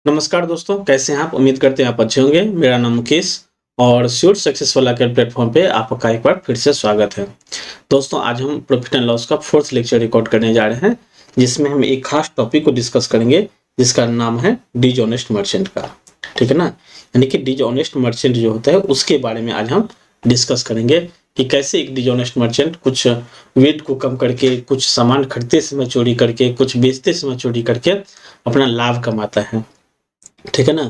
नमस्कार दोस्तों, कैसे हैं आप? उम्मीद करते हैं आप अच्छे होंगे। मेरा नाम मुकेश और स्योर सक्सेस वाला के प्लेटफॉर्म पे आपका एक बार फिर से स्वागत है। दोस्तों, आज हम प्रॉफिट एंड लॉस का 4th लेक्चर रिकॉर्ड करने जा रहे हैं, जिसमें हम एक खास टॉपिक को डिस्कस करेंगे, जिसका नाम है डिसऑनेस्ट मर्चेंट का। ठीक है ना? यानी कि डिसऑनेस्ट मर्चेंट जो होता है उसके बारे में आज हम डिस्कस करेंगे कि कैसे एक डिसऑनेस्ट मर्चेंट कुछ वेट को कम करके, कुछ सामान खरीदते समय चोरी करके, कुछ बेचते समय चोरी करके अपना लाभ कमाता है। ठीक है ना?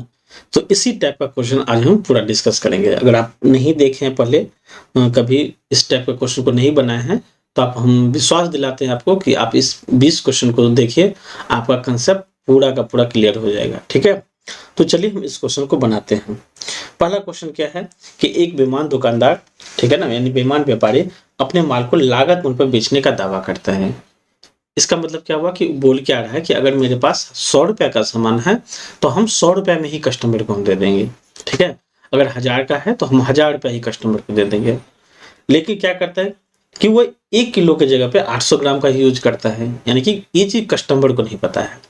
तो इसी टाइप का क्वेश्चन आज हम पूरा डिस्कस करेंगे। अगर आप नहीं देखे हैं पहले कभी इस टाइप के क्वेश्चन को नहीं बनाए हैं, तो आप हम विश्वास दिलाते हैं आपको कि आप इस 20 क्वेश्चन को देखिए, आपका कंसेप्ट पूरा का पूरा क्लियर हो जाएगा। ठीक है? तो चलिए हम इस क्वेश्चन को बनाते हैं। पहला क्वेश्चन क्या है कि एक बेईमान दुकानदार, ठीक है ना, यानी बेईमान व्यापारी अपने माल को लागत मूल्य पर बेचने का दावा करता है। इसका मतलब क्या हुआ कि बोल क्या रहा है कि अगर मेरे पास 100 रुपए का सामान है तो हम 100 रुपए में ही कस्टमर को हम दे देंगे। ठीक है? अगर 1000 का है तो हम 1000 रुपए ही कस्टमर को दे देंगे। लेकिन क्या करता है कि वो 1 किलो की जगह पे 800 ग्राम का यूज करता है। यानी कि ये चीज कस्टमर को नहीं पता है।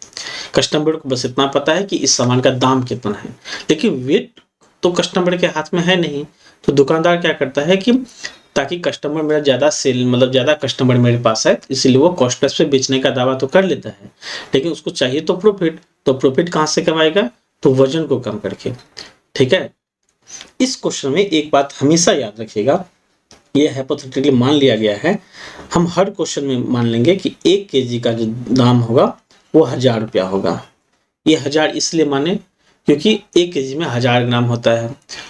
कस्टमर को बस इतना पता है कि इस सामान का दाम कितना है, लेकिन वेट तो कस्टमर के हाथ में है नहीं। तो दुकानदार क्या करता है कि ताकि कस्टमर मेरा ज़्यादा सेल मतलब ज़्यादा कस्टमर मेरे पास है, इसीलिए वो कॉस्ट प्लस पे बेचने का दावा तो कर लेता है, लेकिन उसको चाहिए तो प्रॉफिट। तो प्रॉफिट कहाँ से कमाएगा? तो वजन को कम करके। ठीक है? इस क्वेश्चन में एक बात हमेशा याद रखिएगा, ये हाइपोथेटिकली मान लिया गया है। हम हर क्वेश्चन में मान लेंगे कि 1 केजी का जो दाम होगा वो 1000 रुपया होगा। ये 1000 इसलिए माने क्योंकि 1 केजी में 1000 ग्राम होता है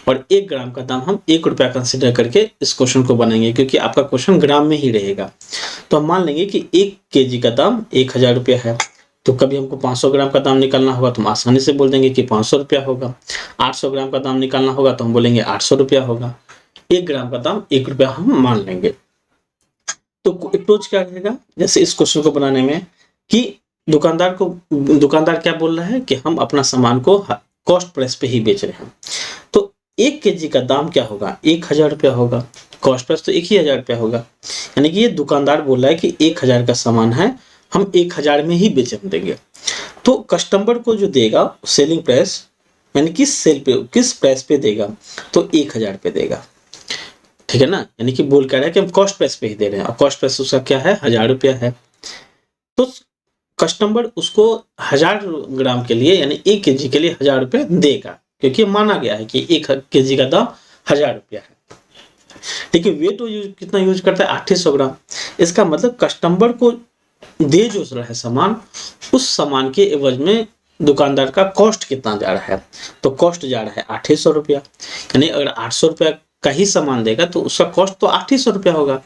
और 1 ग्राम का दाम हम 1 रुपया कंसिडर करके इस क्वेश्चन को बनाएंगे, क्योंकि आपका क्वेश्चन ग्राम में ही रहेगा। तो हम मान लेंगे कि 1 केजी का दाम 1000 रुपया है। तो कभी हमको 500 ग्राम का दाम निकालना होगा तो हम आसानी से बोल देंगे कि 500 रुपया होगा। 800 ग्राम का दाम निकालना होगा तो हम बोलेंगे 800 रुपया होगा। 1 ग्राम का दाम 1 रुपया हम मान लेंगे। तो अप्रोच क्या रहेगा जैसे इस क्वेश्चन को बनाने में कि दुकानदार क्या बोल रहा है कि हम अपना सामान को कॉस्ट प्राइस पे ही बेच रहे हैं। तो 1 केजी का दाम क्या होगा? 1000 रुपया होगा। कॉस्ट प्राइस तो 1000 रुपया होगा। यानी कि ये दुकानदार बोल रहा है कि 1000 का सामान है, हम 1000 में ही बेच देंगे। तो कस्टमर को जो देगा सेलिंग प्राइस, यानी किस प्राइस पे देगा? तो 1000 पे देगा। ठीक है ना? यानी कि बोल कह रहा है कि हम कॉस्ट प्राइस पे ही दे रहे हैं और कॉस्ट प्राइस उसका क्या है? 1000 रुपया है। तो कस्टमर उसको 1000 ग्राम के लिए यानी 1 केजी के लिए 1000 रुपये देगा, क्योंकि माना गया है कि 1 केजी का दाम 1000 रुपया है। लेकिन वेट वो कितना यूज करता है? 800 ग्राम। इसका मतलब कस्टमर को दे जो रहा है सामान, उस सामान के एवज में दुकानदार का कॉस्ट कितना जा रहा है? तो कॉस्ट जा रहा है 800 रुपया। यानी अगर 800 रुपया का ही सामान देगा तो उसका कॉस्ट तो 800 रुपया होगा।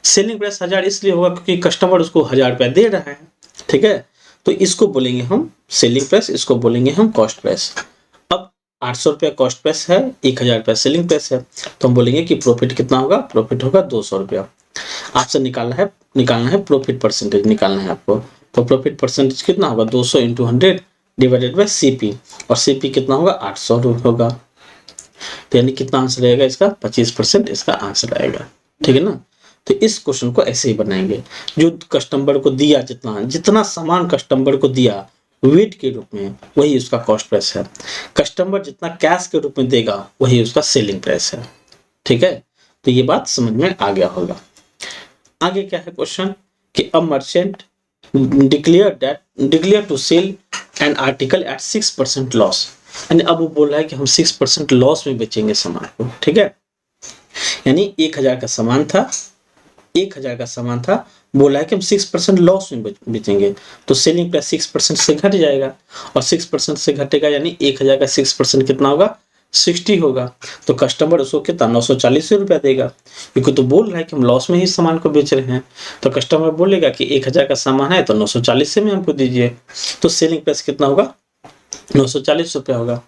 सेलिंग प्राइस 1000 इसलिए होगा क्योंकि कस्टमर उसको 1000 रुपया दे रहा है। ठीक है? तो इसको बोलेंगे हम सेलिंग प्राइस, इसको बोलेंगे हम कॉस्ट प्राइस। अब 800 रुपया कॉस्ट प्राइस है, 1000 रुपया सेलिंग प्राइस है, तो हम बोलेंगे कि प्रॉफिट कितना होगा? प्रॉफिट होगा 200 रुपया। आपसे निकालना है प्रॉफिट परसेंटेज निकालना है आपको। तो प्रॉफिट परसेंटेज कितना होगा? 200 इंटू 100 डिवाइडेड बाई सीपी, और सीपी कितना होगा? 800 होगा। तो यानी कितना आंसर रहेगा इसका? 25% इसका आंसर आएगा। ठीक है ना? तो इस क्वेश्चन को ऐसे ही बनाएंगे। जो कस्टमर को दिया, जितना सामान कस्टमर को दिया वेट के रूप में, वही उसका कॉस्ट प्राइस है। कस्टमर जितना कैश के रूप में देगा वही उसका सेलिंग प्राइस है। ठीक है? तो ये बात समझ में आ गया होगा। आगे क्या है क्वेश्चन कि a merchant declare to sell an article at 6% loss. यानी अब वो बोल रहा है कि हम 6% लॉस में बेचेंगे सामान को। ठीक है? यानी 1000 का सामान था, 1000 का सामान था, बोला है कि हम 6% लॉस में बेचेंगे। तो सेलिंग प्राइस 6% से घट जाएगा, और 6% से घटेगा यानी 1000 का 6% कितना होगा? 60 होगा। तो कस्टमर उसको कितना? 940 रुपया देगा, क्योंकि तो बोल रहा है कि हम लॉस में ही सामान को बेच रहे हैं। तो कस्टमर बोलेगा कि 1000 का सामान है तो 940 में हमको दीजिए। तो सेलिंग प्राइस कितना होगा? 940 रुपया होगा।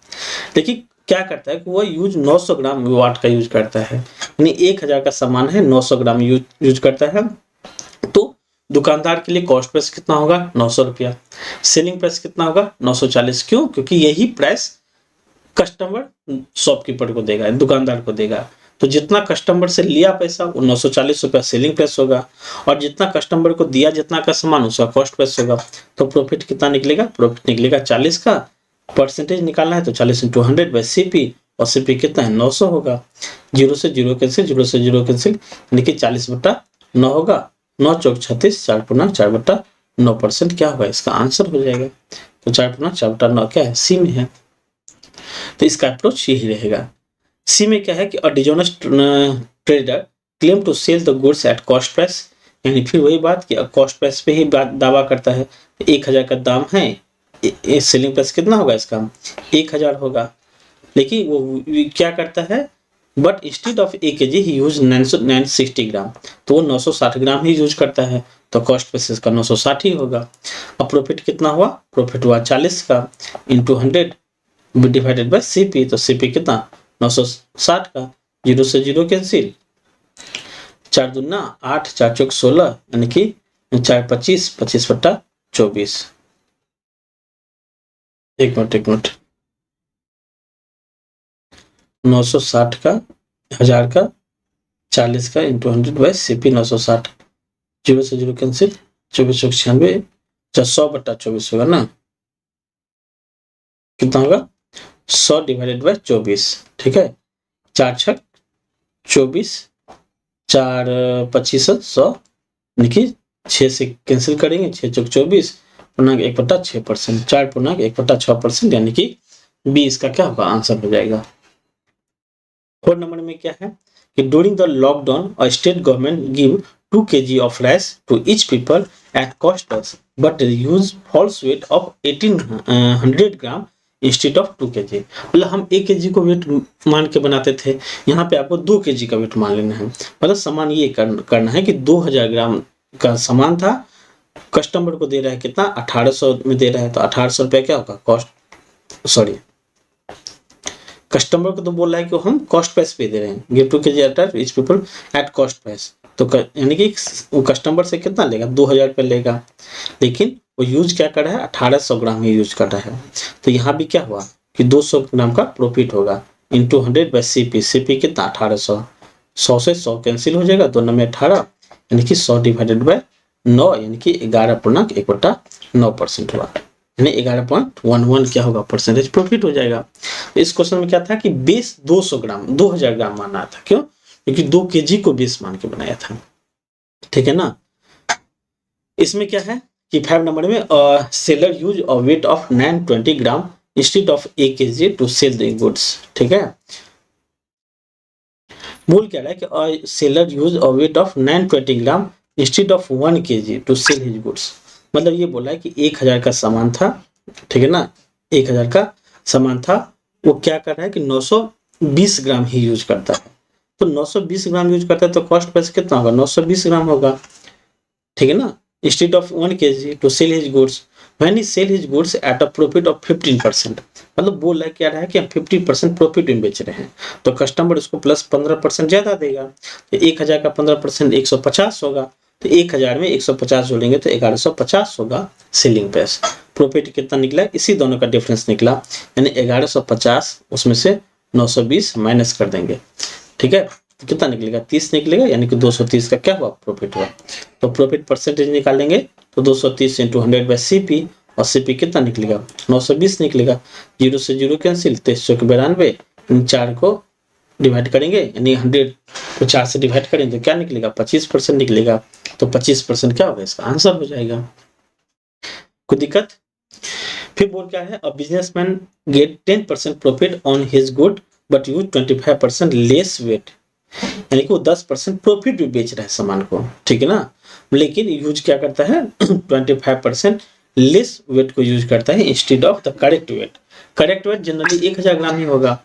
लेकिन क्या करता है कि वो यूज 900 ग्राम वाट का यूज करता है, यानी 1000 का सामान है, 900 ग्राम यूज करता है। तो दुकानदार के लिए कॉस्ट प्राइस कितना होगा? 900 रुपया। सेलिंग प्राइस कितना होगा? 940। क्यों? क्योंकि यही प्राइस कस्टमर शॉपकीपर को देगा, दुकानदार को देगा। तो जितना कस्टमर से लिया पैसा वो 940 रुपया सेलिंग प्राइस होगा, और जितना कस्टमर को दिया जितना का सामान उसका कॉस्ट प्राइस होगा। तो प्रॉफिट कितना निकलेगा? प्रॉफिट निकलेगा 40 का, परसेंटेज निकालना है तो 40 इंटू 100 बाई CP, और CP कितना है 900 होगा। 0 से 0 कैंसिल, 0 से 0 कैंसिल, यानी कि 40/9 होगा। 9 चौक 36, 4/9 क्या होगा, इसका आंसर हो जाएगा। तो 4/9 क्या है, सी में है। तो इसका अप्रोच यही रहेगा। सी में क्या है कि dishonest trader claim to sell the goods at cost price, यानी फिर वही बात कि कॉस्ट प्राइस पे ही दावा करता है। 1000 का दाम है, सेलिंग प्राइस कितना होगा इसका 1000 होगा, लेकिन वो क्या करता है, but instead of 1 kg he use 960 ग्राम, तो वो 960 ग्राम ही यूज करता है, तो कॉस्ट प्राइस का 960 ही होगा। अब प्रॉफिट कितना हुआ, प्रॉफिट हुआ 40 का इंटू 100 डिवाइडेड बाय CP, तो CP कितना 960 का। 0 से 0 कैंसिल, 4 दूना 8, 4 चौक 16, यानी कि 4 25, 25/24। एक मिनट 960 का, 1000 का, 40 का इंटू 100 बाई CP 960। 0 से 0 कैंसिल, 24 चौक 96, 100/24 होगा ना, कितना होगा 100 डिवाइडेड बाई 24, ठीक है। 4 छक 24, 4 25 100, यानी कि 6 से कैंसिल करेंगे, 6 चौक 24, पूर्णांक 1/6%, 4 पूर्णांक 1/6%, यानी कि 20 का क्या होगा आंसर हो जाएगा। 4 नंबर में क्या है कि during the lockdown a state government give 2 kg of rice to each people at cost price but use false weight of 1800 gram instead of 2 kg। मतलब हम 1 kg को वेट मान के बनाते थे, यहाँ पे आपको 2 kg का वेट मान लेना है। मतलब सामान ये करना है कि 2000 ग्राम का सामान था, कस्टमर को दे रहा है कितना 1800 में दे रहा है, तो 1800 रुपया क्या होगा कॉस्ट, सॉरी कस्टमर को तो बोल रहा है कि हम कॉस्ट प्राइस पे दे रहे हैं, give 2 kg at each people at cost price, तो यानी कि वो कस्टमर से कितना लेगा 2000 रुपये लेगा, लेकिन वो यूज क्या कर रहा है 1800 ग्राम ही यूज कर रहा है। तो यहाँ भी क्या हुआ कि 200 ग्राम का प्रॉफिट होगा इंटू 100 बाई CP, CP कितना 1800, 100 से 100 कैंसिल हो जाएगा, 2 में 18, यानी कि 100 डिवाइडेड बाई 9, यानी कि 11.1/9% हुआ, यानी 11.11 क्या होगा परसेंटेज प्रॉफिट हो जाएगा। इस क्वेश्चन में क्या था कि बेस 200 ग्राम 2000 ग्राम माना था, क्यों, क्योंकि 2 kg को बेस मान के बनाया था, ठीक है ना। इसमें क्या है कि 5 नंबर में seller use a weight of 920 gram instead of 1 kg to sell the goods, ठीक है। बोल क्या रहा है कि seller use a weight of 920 gram instead of 1 kg to sell his goods, मतलब ये बोला है कि 1000 का सामान था, ठीक है ना, 1000 का सामान था, वो क्या कर रहा है कि 920 ग्राम ही यूज करता है, तो 920 ग्राम यूज करता है, तो कॉस्ट प्राइस कितना होगा 920 ग्राम होगा, ठीक है ना, instead of 1 kg to sell his goods when he sell his goods at a profit of 15%, मतलब बोल रहा है क्या रहा है कि हम 50% प्रॉफिट में बेच रहे हैं, तो कस्टमर उसको प्लस 15% ज्यादा देगा, तो 1000 का 15% 150 होगा, तो 1000 में 150 जोड़ेंगे तो 1150 होगा सेलिंग प्राइस। प्रॉफिट कितना निकला, इसी दोनों का डिफरेंस निकला, यानी 1150, उसमें से 920 माइनस कर देंगे, ठीक है, तो कितना निकलेगा 30 निकलेगा, यानी कि 230 का क्या हुआ प्रॉफिट हुआ। तो प्रॉफिट परसेंटेज निकालेंगे तो 230 इंटू 100 बाई CP, और CP कितना निकलेगा 920 निकलेगा। 0 से 0 कैंसिल, 23 चौक 92, 4 को डिवाइड करेंगे, यानी 100 को 4 से डिवाइड करेंगे तो क्या निकलेगा 25% निकलेगा, तो 25% क्या होगा इसका आंसर हो जाएगा। कोई दिक्कत। फिर बोल क्या है, a businessman get 10% profit on his good but use 25% less weight, यानी कि वो 10% प्रॉफिट भी बेच रहा है सामान को, ठीक है ना, लेकिन यूज क्या करता है 25% लेस वेट को यूज करता है instead of the correct weight. Correct weight generally 1000 gram ही होगा,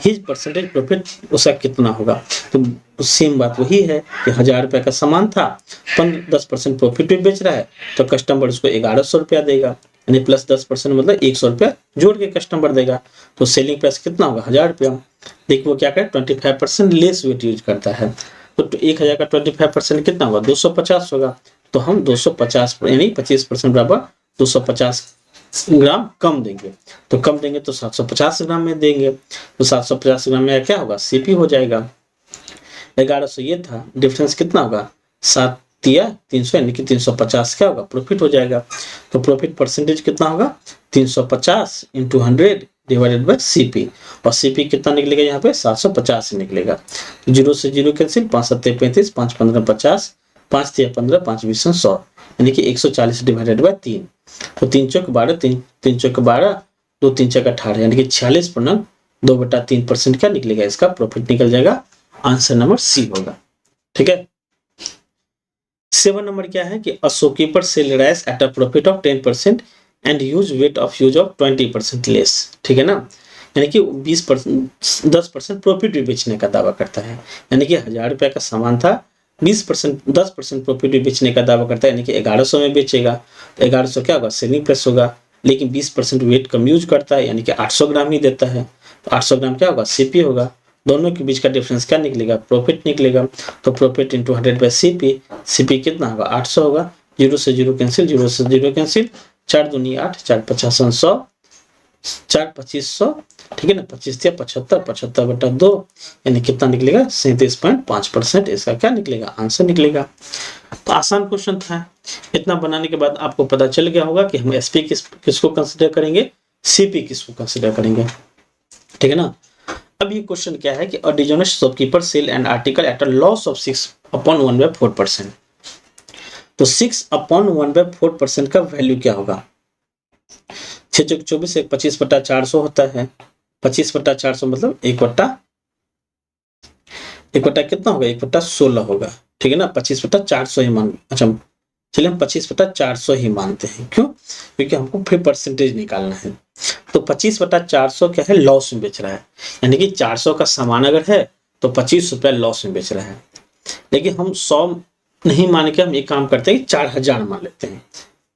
हिज परसेंटेज प्रॉफिट उसका कितना होगा, तो सेम बात वही है कि 1000 रुपए का सामान था, 10% प्रॉफिट भी बेच रहा है, तो कस्टमर उसको 1100 रुपया देगा, यानी प्लस 10% मतलब 100 रुपया जोड़ के कस्टमर देगा, तो सेलिंग प्राइस कितना होगा 1000 रुपया। देखिए वो क्या करे 25% लेस वेट यूज करता है, तो 1000 का 25% कितना होगा 250 होगा, तो हम 250 यानी 25% बराबर 250 ग्राम कम देंगे, तो कम देंगे तो 750 ग्राम में देंगे, तो 750 ग्राम में क्या होगा CP हो जाएगा। 1100 ये था, डिफरेंस कितना होगा 7 दिया 300 यानी कि 350 क्या होगा प्रॉफिट हो जाएगा। तो प्रॉफिट परसेंटेज कितना होगा 350 इंटू 100 डिवाइडेड बाय सीपी, और सीपी कितना निकलेगा यहाँ पे 750 निकलेगा। तो 0 से 0 कैंसिल, 5 7 35, 5 15 50, 5 3 15, 5 20 100 यानी कि 140 डिवाइडेड बाय 3। तो 3 चौक 12, 3 चौक 12, 2 3 चौक 18 यानी कि 46.2/3% क्या निकलेगा, इसका प्रॉफिट निकल जाएगा। आंसर नंबर सी होगा। ठीक है। 7 नंबर क्या है कि a shopkeeper sell rice at a profit of 10% and use weight of use of 20% less. ठीक है ना, यानी कि 20% 10% प्रॉफिट भी बेचने का दावा करता है, यानी कि 1000 रुपए का सामान था, 20% 10% प्रॉफिट भी बेचने का दावा करता है, यानी कि 1100 में बेचेगा। तो 1100 क्या होगा सेलिंग प्राइस होगा, लेकिन 20% वेट कम यूज करता है, यानी कि 800 ग्राम ही देता है। तो 800 ग्राम क्या होगा सीपी होगा, दोनों के बीच का डिफरेंस क्या निकलेगा प्रॉफिट निकलेगा। तो profit into 100 bye CP, CP कितना होगा 800 होगा। 0 से 0 कैंसिल, 0 से 0 कैंसिल, 4 दूनी 8, 4 50 100, 4 2500, ठीक है ना, 25 या 75, 75/2 यानी कितना निकलेगा 37.5%। इसका क्या निकलेगा आंसर निकलेगा। तो आसान क्वेश्चन था। इतना बनाने के बाद आपको पता चल गया होगा कि हम एसपी किसको कंसिडर करेंगे, सीपी किसको कंसिडर करेंगे। ठीक है ना। अब ये क्वेश्चन क्या है कि a dishonest shopkeeper sell an article at a loss of 6/1/4%। तो 6/1/4% का वैल्यू क्या होगा, 6 चौक 24, 25/400 होता है, 25/400 मतलब 1/1 कितना होगा 1/16 होगा। ठीक है ना, 25/400 ही मान, अच्छा चलिए हम 25/400 ही मानते हैं। क्यों, क्योंकि हमको फिर परसेंटेज निकालना है। तो 25/400 क्या है लॉस में बेच रहा है, यानी कि 400 का सामान अगर है तो 25 रुपया लॉस में बेच रहा है। लेकिन हम 100 नहीं मान के हम एक काम करते हैं कि 4000 मान लेते हैं।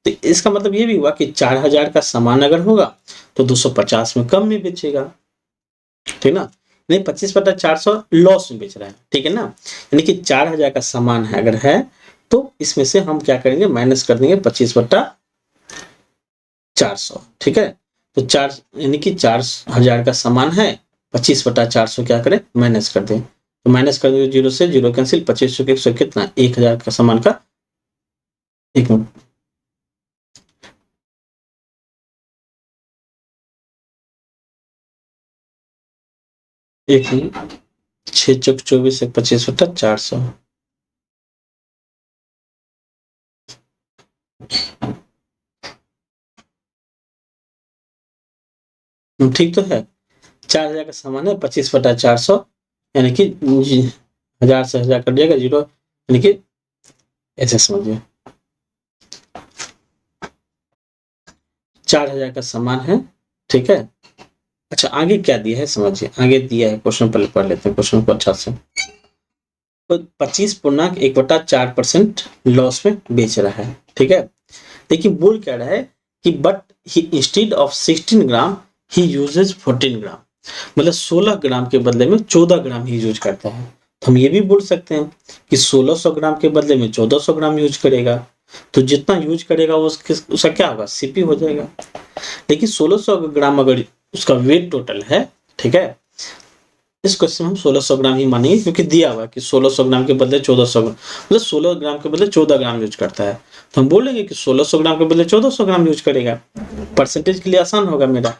तो इसका मतलब ये भी हुआ कि 4000 का सामान अगर होगा तो 250 में कम में बेचेगा। ठीक ना, नहीं 25/400 लॉस में बेच रहा है। ठीक है ना, यानी कि 4000 का सामान है अगर है तो इसमें से हम क्या करेंगे माइनस कर देंगे 25/400। ठीक है, तो 4 यानी कि 4000 का सामान है, 25/400 क्या करें माइनस कर दें। तो माइनस कर देंगे 0 से 0 कैंसिल, 25 100 कितना 1000 का सामान का, एक मिनट, एक मिनट, 6 चौक 24 25/400। ठीक तो है, 4000 का सामान है, 25/400 यानी कि 1000 से 1000 कट जाएगा 0, यानी कि ऐसे समझिए 4000 का सामान है। ठीक है, अच्छा आगे क्या दिया है समझिए, आगे दिया है क्वेश्चन पहले पढ़ लेते हैं क्वेश्चन को अच्छा से। तो 25.1/4% लॉस में बेच रहा है। ठीक है, देखिए बोल क्या रहा है कि but he instead of 16 gram he uses 14 gram, मतलब 16 ग्राम के बदले में 14 ग्राम ही यूज करता है। तो हम ये भी बोल सकते हैं कि 1600 ग्राम के बदले में 1400 ग्राम यूज करेगा। तो जितना यूज करेगा वो उसका क्या होगा सीपी हो जाएगा। लेकिन 1600 ग्राम अगर उसका वेट टोटल है, ठीक है, इस क्वेश्चन में हम 1600 ग्राम ही मानेंगे क्योंकि दिया हुआ कि 1600 ग्राम के बदले 1400 ग्राम, मतलब 16 ग्राम के बदले 14 ग्राम यूज करता है। तो हम बोलेंगे कि 1600 ग्राम के बदले 1400 ग्राम यूज करेगा, परसेंटेज के लिए आसान होगा मेरा।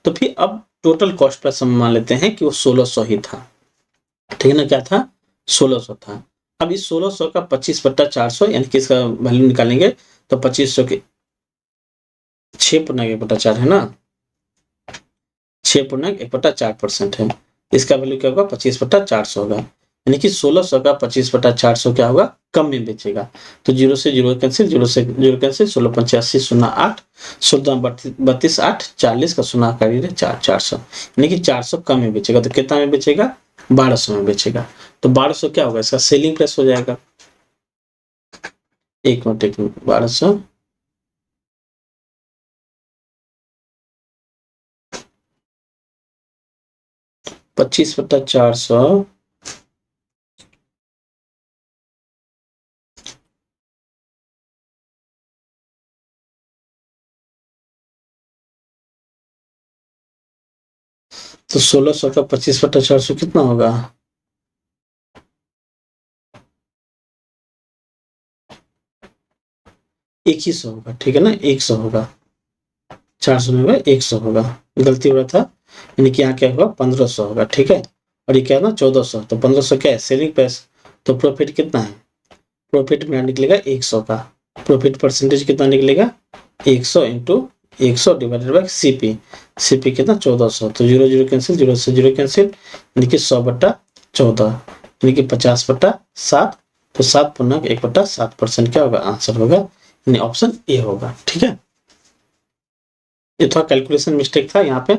तो फिर अब टोटल कॉस्ट प्राइस हम मान लेते हैं कि वो 1600 ही था। ठीक है ना, क्या था 1600 था। अब इस 1600 का 25/400 यानी कि इसका वैल्यू निकालेंगे तो 2500 के 6.1/4 है ना, 6.1/4% है। इसका वैल्यू क्या होगा 25/400 होगा, यानी कि 1600 का 25/400 क्या होगा कम में बेचेगा। तो 0 से 0 कैंसिल, 0 से 0 कैंसिल, 16 85 0 8, 16 32 8, 40 का 0 करिए 4 400, यानी कि 400 कम में बेचेगा। तो कितना में बेचेगा 1200 में बेचेगा। तो 1200 क्या होगा इसका सेलिंग प्राइस हो जाएगा। एक मिनट 1200 25/400 तो 1600 का 25/400 कितना होगा 2100 होगा, ठीक है ना, 100 होगा, 400 में 100 होगा, गलती हो रहा था, यानी कि यहाँ क्या होगा 1500 होगा, ठीक है। और ये क्या है ना 1400, तो 1500 क्या है सेलिंग प्राइस, तो प्रॉफिट कितना है, प्रॉफिट मेरा निकलेगा 100 का, प्रॉफिट परसेंटेज कितना निकलेगा 100 into 100 divided by CP, CP कितना 1400, तो 0 0 कैंसिल, 0 से 0 कैंसिल, यानी कि 100/14, यानी कि 50/7, तो 7.1/7% क्या होगा आंसर होगा, यानी ऑप्शन ए होगा, ठीक है। ये थोड़ा कैलकुलेशन मिस्टेक था यहाँ पे,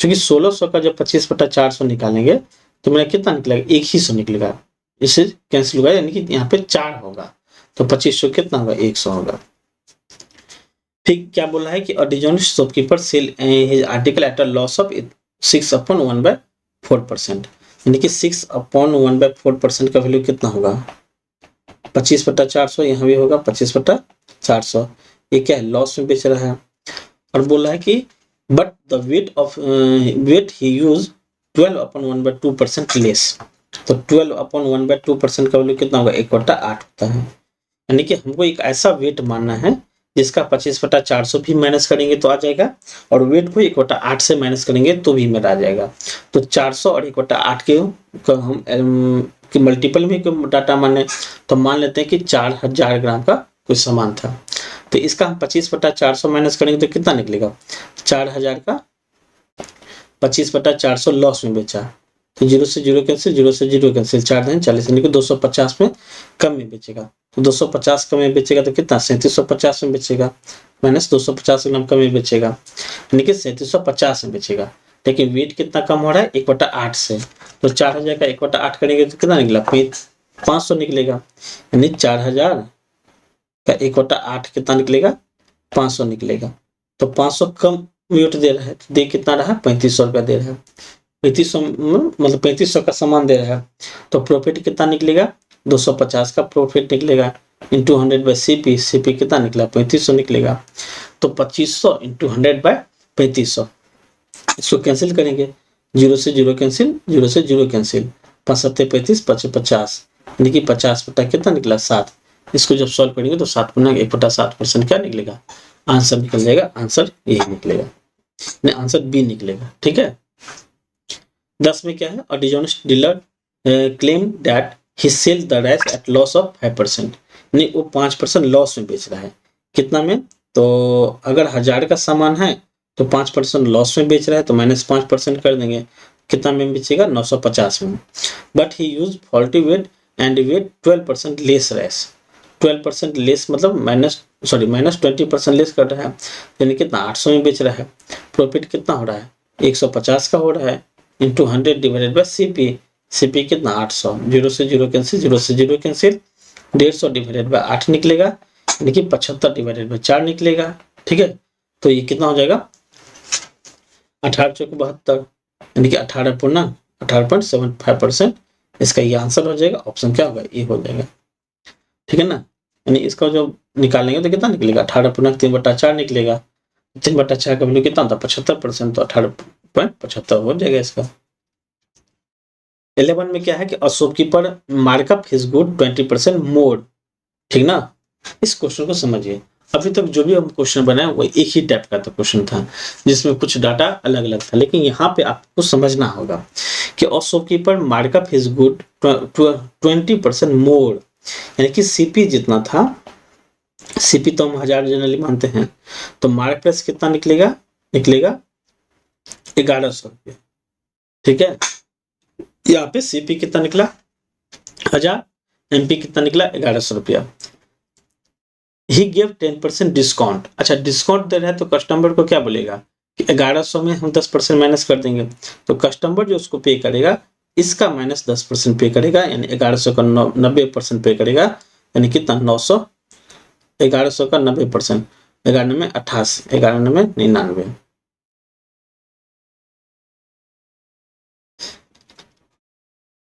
क्योंकि 1600 का जब 25/400 निकालेंगे तो मेरा कितना निकलेगा 100 निकलेगा, इससे कैंसिल होगा, यानी कि यहाँ पे 4 होगा, तो 2500 कितना होगा 100 होगा। ठीक, क्या बोल रहा है कि a dishonest shopkeeper sell his article at a loss of 6/1/4%, यानी कि 6/1/4% का वैल्यू कितना होगा 25/400, यहाँ भी होगा 25/400, ये क्या है लॉस में बेच रहा है। और बोल रहा है कि but the weight he use 12/1/2% less, तो 12/1/2% का वैल्यू कितना होगा 1/8 होता है, यानी कि हमको एक ऐसा वेट मानना है जिसका 25/400 भी माइनस करेंगे तो आ जाएगा, और वेट को 1/8 से माइनस करेंगे तो भी मेरा आ जाएगा। तो 400 और 1/8 के हम कि मल्टीपल में डाटा माने, तो मान लेते हैं कि 4000 ग्राम का कोई सामान था, तो इसका हम 25/400 माइनस करेंगे तो कितना निकलेगा 4000 का 25/400 लॉस में बेचा, तो 0 से 0 कैंसिल, 0 से 0 कैंसिल, 4 दिन 40, यानी कि 250 में कम में बेचेगा, तो 250 कम में बेचेगा तो कितना 3750 में बेचेगा, माइनस 250 ग्राम कम में बेचेगा, यानी कि 3750 में बेचेगा, लेकिन वेट कितना कम हो रहा है 1/8 से, तो 4000 का 1/8 करेंगे तो कितना निकला 500 निकलेगा, यानी 4000 का 1/8 कितना निकलेगा 500 निकलेगा, तो 500 कम वेट दे रहा है, दे कितना रहा 3500 रुपया दे रहा है, 3500 मतलब 3500 का सामान दे रहा है, तो प्रॉफिट कितना निकलेगा 250 का प्रॉफिट निकलेगा, इंटू 100/सीपी, सीपी कितना निकला 3500 निकलेगा, तो 2500 इंटू 100/3500, इसको कैंसिल करेंगे, 0 से 0 कैंसिल, 0 से 0 कैंसिल, 5 7 35, 5 50, यानी कि 50 बटा कितना निकला 7, इसको जब सॉल्व करेंगे तो 7/1/7% क्या निकलेगा आंसर निकल जाएगा, आंसर ए निकलेगा, आंसर बी निकलेगा, ठीक है। 10 में क्या है a dishonest dealer claim that he sell the rice at loss of 5%, नहीं वो 5% लॉस में बेच रहा है, कितना में, तो अगर 1000 का सामान है तो 5% लॉस में बेच रहा है, तो -5% कर देंगे, कितना में बेचेगा 950 में, but he use faulty weight and weight 12% less rice, 12% less मतलब -20% लेस कर रहा है, यानी कितना 800 में बेच रहा है, प्रॉफिट कितना हो रहा है 150 का हो रहा है, into 100 divided by CP, CP कितना 800, 0 से 0 कैंसिल, 0 से 0 कैंसिल, 150 डिवाइडेड बाई 8 निकलेगा, यानी कि 75 डिवाइडेड बाई 4 निकलेगा, ठीक है। तो ये कितना हो जाएगा 18 चौक 72, यानी कि 18.75%, इसका ये आंसर हो जाएगा, ऑप्शन क्या होगा ये हो जाएगा, ठीक है ना, यानी इसका जो निकालेंगे तो कितना निकलेगा 18.3/4 निकलेगा, 3/4 का वैल्यू कितना होता है 75%, तो 18.75 हो जाएगा इसका। 11 में क्या है कि a shopkeeper markup his good 20% मोर, ठीक ना, इस क्वेश्चन को समझिए, अभी तक जो भी हम क्वेश्चन बनाए वो एक ही टाइप का क्वेश्चन था जिसमें कुछ डाटा अलग अलग था, लेकिन यहाँ पे आपको समझना होगा कि a shopkeeper markup his good 20% मोर, यानी कि सीपी जितना था, सीपी तो हम 1000 जनरली मानते हैं, तो मार्क प्राइस कितना निकलेगा 1100 रुपये, ठीक है। यहाँ पे सीपी कितना निकला 1000, एमपी कितना निकला 1100 रुपया, ही गिव 10% डिस्काउंट, अच्छा डिस्काउंट दे रहा है तो कस्टमर को क्या बोलेगा कि 1100 में हम 10% माइनस कर देंगे, तो कस्टमर जो उसको पे करेगा इसका -10% पे करेगा, यानी 1100 का 90% पे करेगा, यानी कितना 900, 1100 का 90%, 11 में 88, 11 में 99,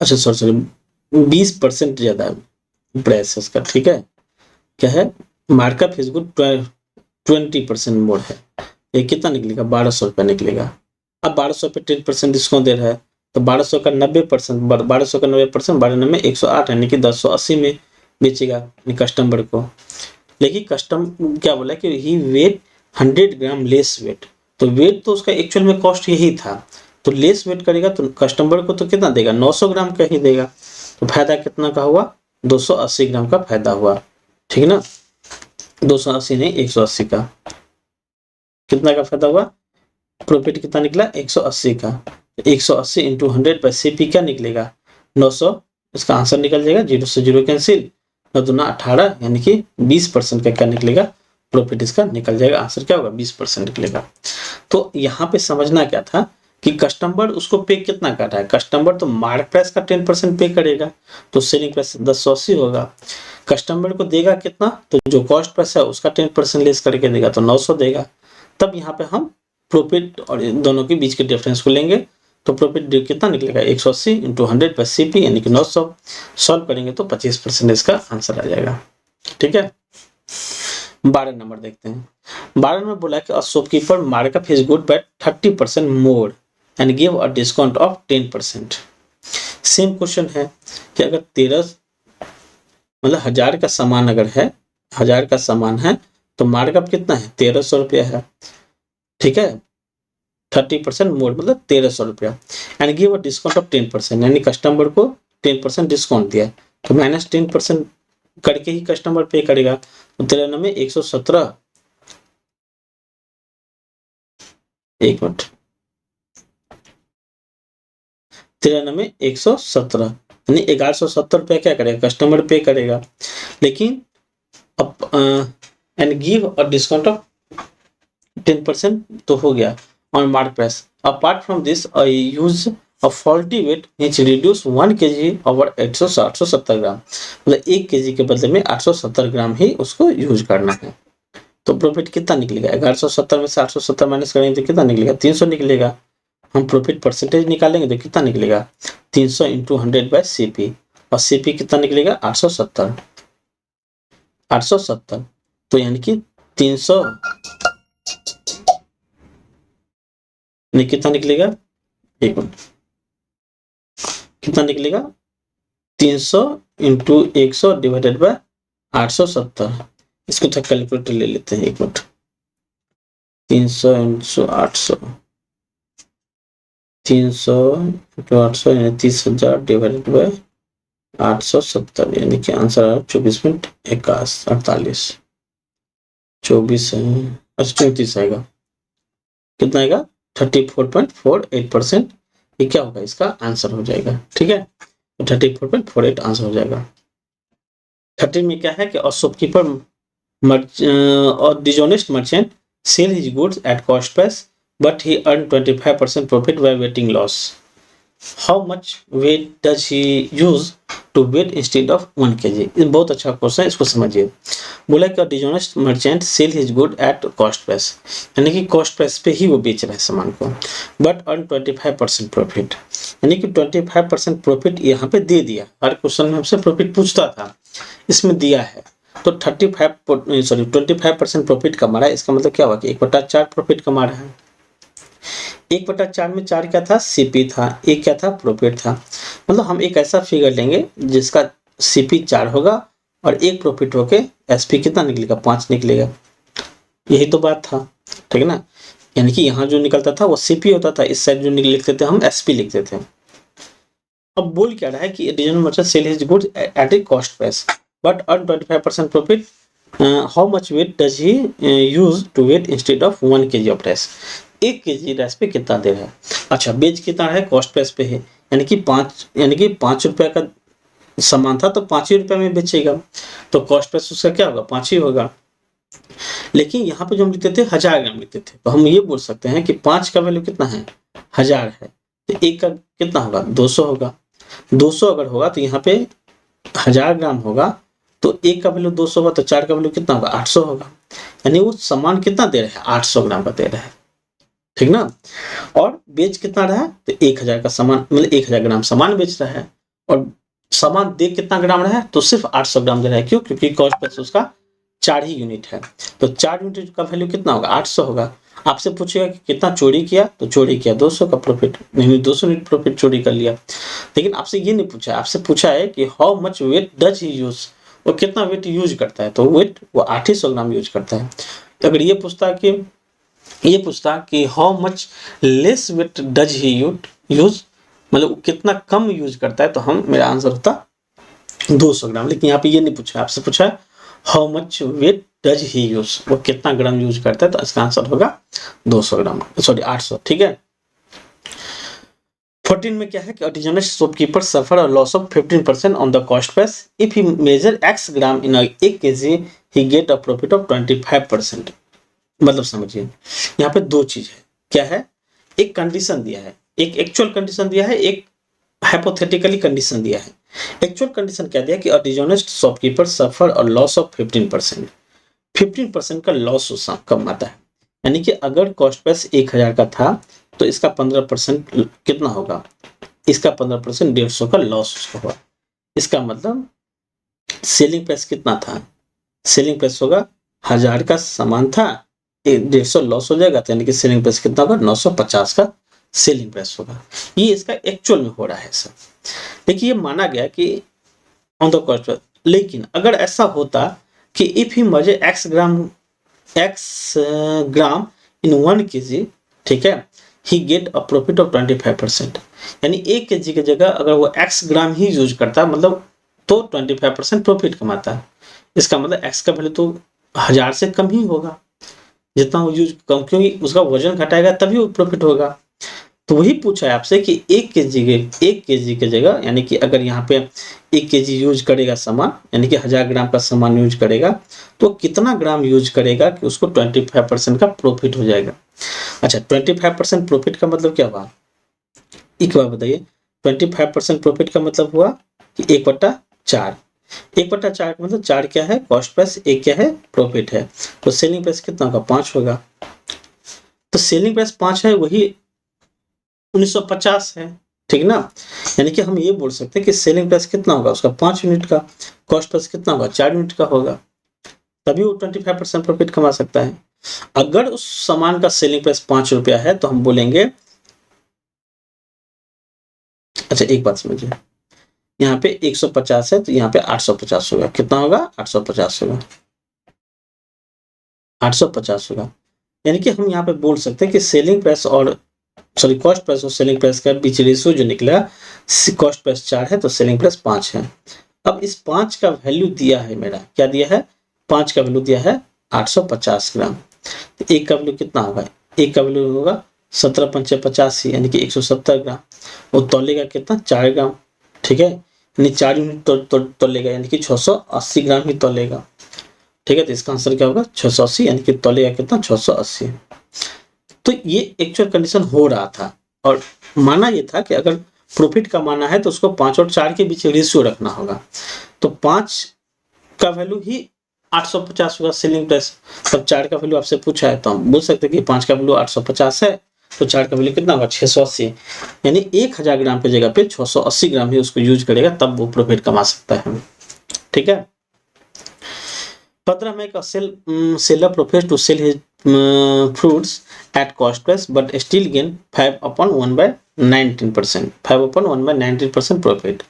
अच्छा सॉरी 20% ज्यादा प्राइस उसका, ठीक है। क्या है मार्कअप इज गुड 20% मोर है, ये कितना निकलेगा 1200 रुपया निकलेगा, अब 1200 पे 10% डिस्काउंट दे रहा है, तो 1200 का 90%, 1200 का 90%, 12 में 108, यानी कि 1080 में बेचेगा कस्टमर को, लेकिन कस्टम क्या बोला कि ही वेट 100 ग्राम लेस वेट, तो वेट तो उसका एक्चुअल में कॉस्ट यही था, तो लेस वेट करेगा तो कस्टमर को तो कितना देगा, 900 ग्राम का ही देगा, तो फायदा कितना का हुआ, 280 ग्राम का फायदा हुआ, ठीक ना, 280 नहीं 180 का, कितना का फायदा हुआ, प्रॉफिट कितना निकला 180 का, 180 इंटू 100 बाई सीपी क्या निकलेगा 900, इसका आंसर निकल जाएगा, 0 से 0 कैंसिल, 9 दूना 18, यानी कि 20% का क्या निकलेगा प्रॉफिट, इसका निकल जाएगा, आंसर क्या होगा 20% निकलेगा। तो यहाँ पे समझना क्या था कि कस्टमर उसको पे कितना कर रहा है, कस्टमर तो मार्क प्राइस का 10% पे करेगा, तो सेलिंग प्राइस 1080 होगा, कस्टमर को देगा कितना, तो जो कॉस्ट प्राइस है उसका 10% लेस करके देगा तो 900 देगा, तब यहाँ पे हम प्रॉफिट और दोनों के बीच के डिफरेंस को लेंगे, तो प्रॉफिट कितना निकलेगा 180 इंटू 100 बाई सीपी यानी कि 900, सॉल्व करेंगे तो 25% इसका आंसर आ जाएगा, ठीक है। 12 नंबर देखते हैं, 12 नंबर बोला कि shopkeeper markup his good by 30% more and give a discount of 10%। Same question है कि अगर 13 मतलब 1000 का सामान अगर है, 1000 का सामान है तो मार्कअप कितना है 1300 रुपया है, ठीक है, 30% मोर मतलब 1300 रुपया, and give a discount of 10% यानी कस्टमर को 10% डिस्काउंट दिया, तो माइनस 10% करके ही कस्टमर पे करेगा, तो 13 में 117, एक मिनट, 13 में 117 यानी 1170 रुपया क्या करेगा कस्टमर पे करेगा, लेकिन अब and give a discount of 10% तो हो गया on mark price, apart from this I use a faulty weight which reduce 1 kg over 870 gram, मतलब 1 kg के बदले में 870 ग्राम ही उसको यूज करना है, तो प्रॉफिट कितना निकलेगा 1170 में से 870 माइनस करेंगे तो कितना निकलेगा 300 निकलेगा, हम प्रॉफिट परसेंटेज निकालेंगे तो कितना निकलेगा 300 इंटू 100 बाई सीपी, और सीपी कितना निकलेगा 870, 870, तो यानी कि 300 कितना निकलेगा, एक मिनट, कितना निकलेगा 300 इंटू 100 डिवाइडेड बाय 870, इसको था कैलकुलेटर ले लेते हैं, एक मिनट, 300 इंटू 800, 300 इंटू 800 यानी 30,000 डिवाइडेड बाय 870 यानी कि आंसर आ 24 मिनट 48, 24 है, अच्छा 34 आएगा, कितना आएगा 34.48%, ये क्या होगा इसका आंसर हो जाएगा, ठीक है, 34.48 आंसर हो जाएगा। 30 में क्या है कि और शॉपकीपर और dishonest merchant sell his goods at cost price but he earn 25% profit by weighting loss, how much weight does he use to weigh instead of 1 kg, बहुत अच्छा क्वेश्चन है, इसको समझिए। बोला कि dishonest merchant sell his good at cost price, यानी कि cost price पे ही वो बेच रहा है सामान को, बट अर्न 25% प्रॉफिट, यानी कि 25% प्रॉफिट यहाँ पे दे दिया, हर क्वेश्चन में हमसे प्रॉफिट पूछता था, इसमें दिया है, तो 25% प्रॉफिट कमा रहा है, इसका मतलब क्या हुआ कि 1/4 प्रॉफिट कमा रहा है, 1/4 में 4 क्या था सीपी था, एक क्या था प्रॉफिट था, मतलब हम एक ऐसा फिगर लेंगे जिसका सीपी 4 होगा और एक प्रॉफिट होके एसपी कितना निकलेगा 5 निकलेगा, यही तो बात था, ठीक है ना, यानी कि यहाँ जो निकलता था वो सीपी होता था, इस साइड जो लिखते थे हम एसपी लिखते थे। अब बोल क्या रहा है कि dishonest merchant sell his goods at a cost price but earn 25% profit, how much weight does he use to weigh instead of 1 kg of rice, 1 kg rice पे कितना दे रहा है, अच्छा बेच कितना है कॉस्ट प्राइस पे है, यानी कि 5 रुपए का सामान था तो 5 ही रुपए में बेचेगा, तो कॉस्ट प्राइस उसका क्या होगा 5 ही होगा, लेकिन यहाँ पे जो हम लिखते थे 1000 ग्राम लिखते थे, तो हम ये बोल सकते हैं कि 5 का वैल्यू कितना है 1000 है, तो 1 का कितना होगा 200 होगा, 200 अगर होगा तो यहाँ पे 1000 ग्राम होगा, तो 1 का वैल्यू 200 होगा, तो 4 का वैल्यू कितना होगा 800 होगा, यानी वो सामान कितना दे रहा है 800 ग्राम का दे रहा है, ठीक ना, और बेच कितना रहा है तो 1000 का सामान मतलब 1000 ग्राम सामान बेच रहा है, और सामान दे कितना ग्राम रहा है तो सिर्फ 800 ग्राम दे रहा है, क्यों, क्योंकि कॉस्ट प्राइस उसका 4 ही यूनिट है, तो 4 यूनिट का वैल्यू कितना होगा 800 होगा, आपसे पूछेगा कि कितना चोरी किया, तो चोरी किया 200 का प्रॉफिट, नहीं 200 यूनिट प्रॉफिट चोरी कर लिया, लेकिन आपसे ये नहीं पूछा, आपसे पूछा है कि how much weight does he use वो कितना वेट यूज करता है, तो वेट वो 800 ग्राम यूज करता है। तो अगर ये पूछता कि how much less weight does he use, मतलब कितना कम यूज करता है, तो मेरा आंसर होता 200 ग्राम। लेकिन यहाँ पे ये नहीं पूछा, आपसे पूछा how much weight does he use, वो कितना ग्राम यूज करता है, तो इसका आंसर होगा 200 ग्राम, सॉरी 800, ठीक है। 14 में क्या है कि dishonest shopkeeper suffer a loss of 15% on the cost price if he measure x gram in 1 kg he get a profit of 25%। मतलब समझिए यहाँ पे दो चीज है, क्या है, एक कंडीशन दिया है, एक एक्चुअल कंडीशन दिया है, एक हाइपोथेटिकली कंडीशन दिया है। एक्चुअल कंडीशन क्या दिया कि a dishonest shopkeeper suffer a loss of 15%, 15% का लॉस कम आता है। यानी कि अगर कॉस्ट प्राइस 1000 का था तो इसका 15% कितना होगा, इसका 15% 150 का लॉस उसको होगा। इसका मतलब सेलिंग प्राइस कितना था, सेलिंग प्राइस होगा 1000 का सामान था, 150 लॉस हो जाएगा, तो यानी कि सेलिंग प्राइस कितना होगा, 950 का सेलिंग प्राइस होगा। ये इसका एक्चुअल में हो रहा है सर। देखिए ये माना गया कि ऑन द कॉस्ट प्राइस, लेकिन अगर ऐसा होता कि इफ ही मजे x ग्राम इन 1 kg, ठीक है, ही गेट अ प्रॉफिट ऑफ 25%, यानी 1 kg की जगह अगर वो x ग्राम ही यूज करता मतलब तो 25% प्रॉफिट कमाता है। इसका मतलब x का वैल्यू तो 1000 से कम ही होगा, जितना वो यूज कम, क्योंकि उसका वजन घटाएगा तभी वो प्रॉफिट होगा। तो वही पूछा है आपसे कि 1 kg की जगह, यानी कि अगर यहाँ पे 1 kg यूज करेगा सामान, यानी कि 1000 ग्राम का सामान यूज करेगा, तो कितना ग्राम यूज करेगा कि उसको 25% का प्रॉफिट हो जाएगा। अच्छा 25% प्रॉफिट का मतलब क्या हुआ, एक बार बताइए, 25% प्रॉफिट का मतलब हुआ कि 1/4, 1/4 का मतलब 4 क्या है कॉस्ट प्राइस, 1 क्या है प्रॉफिट है, तो सेलिंग प्राइस कितना होगा, 5 होगा। तो सेलिंग प्राइस 5 है, वही 1950 है, ठीक ना। यानी कि हम ये बोल सकते हैं कि सेलिंग प्राइस कितना होगा उसका 5 यूनिट का, कॉस्ट प्राइस कितना होगा 4 यूनिट का होगा, तभी वो 25% प्रॉफिट कमा सकता है। अगर उस सामान का सेलिंग प्राइस 5 रुपया है तो हम बोलेंगे, अच्छा एक बात समझिए, यहाँ पे 150 है तो यहाँ पे 850 होगा, कितना होगा 850 होगा, 850 होगा। यानी कि हम यहाँ पे बोल सकते हैं कि सेलिंग प्राइस और सॉरी कॉस्ट प्राइस और सेलिंग प्राइस का बीच रेशियो जो निकला, कॉस्ट प्राइस 4 है तो सेलिंग प्राइस 5 है। अब इस 5 का वैल्यू दिया है, मेरा क्या दिया है, 5 का वैल्यू दिया है 850 ग्राम, तो एक का वैल्यू कितना होगा, एक का वैल्यू होगा 17 पंचे 85, यानी कि 170 ग्राम, वो तौलेगा कितना 4 ग्राम, ठीक है, यानी 4 यूनिट तौलेगा, यानी कि 680 ग्राम ही तौलेगा, ठीक है। तो इसका आंसर क्या होगा 680, यानी कि तौलेगा कितना 680। तो ये एक्चुअल कंडीशन हो रहा था, और माना ये था कि अगर प्रॉफिट का माना है तो उसको 5 और 4 के बीच रेशियो रखना होगा, तो 5 का वैल्यू ही 850 होगा सेलिंग प्राइस, तब 4 का वैल्यू आपसे पूछा है तो हम बोल सकते हैं कि 5 का वैल्यू 850 है तो 4 का वैल्यू कितना होगा 680, यानी 1000 ग्राम की जगह पे 680 ग्राम ही उसको यूज करेगा तब वो प्रॉफिट कमा सकता है, ठीक है। 15 में का seller professed to sell his fruits at cost price but still gain 5/1/19%, 5/1/19% profit.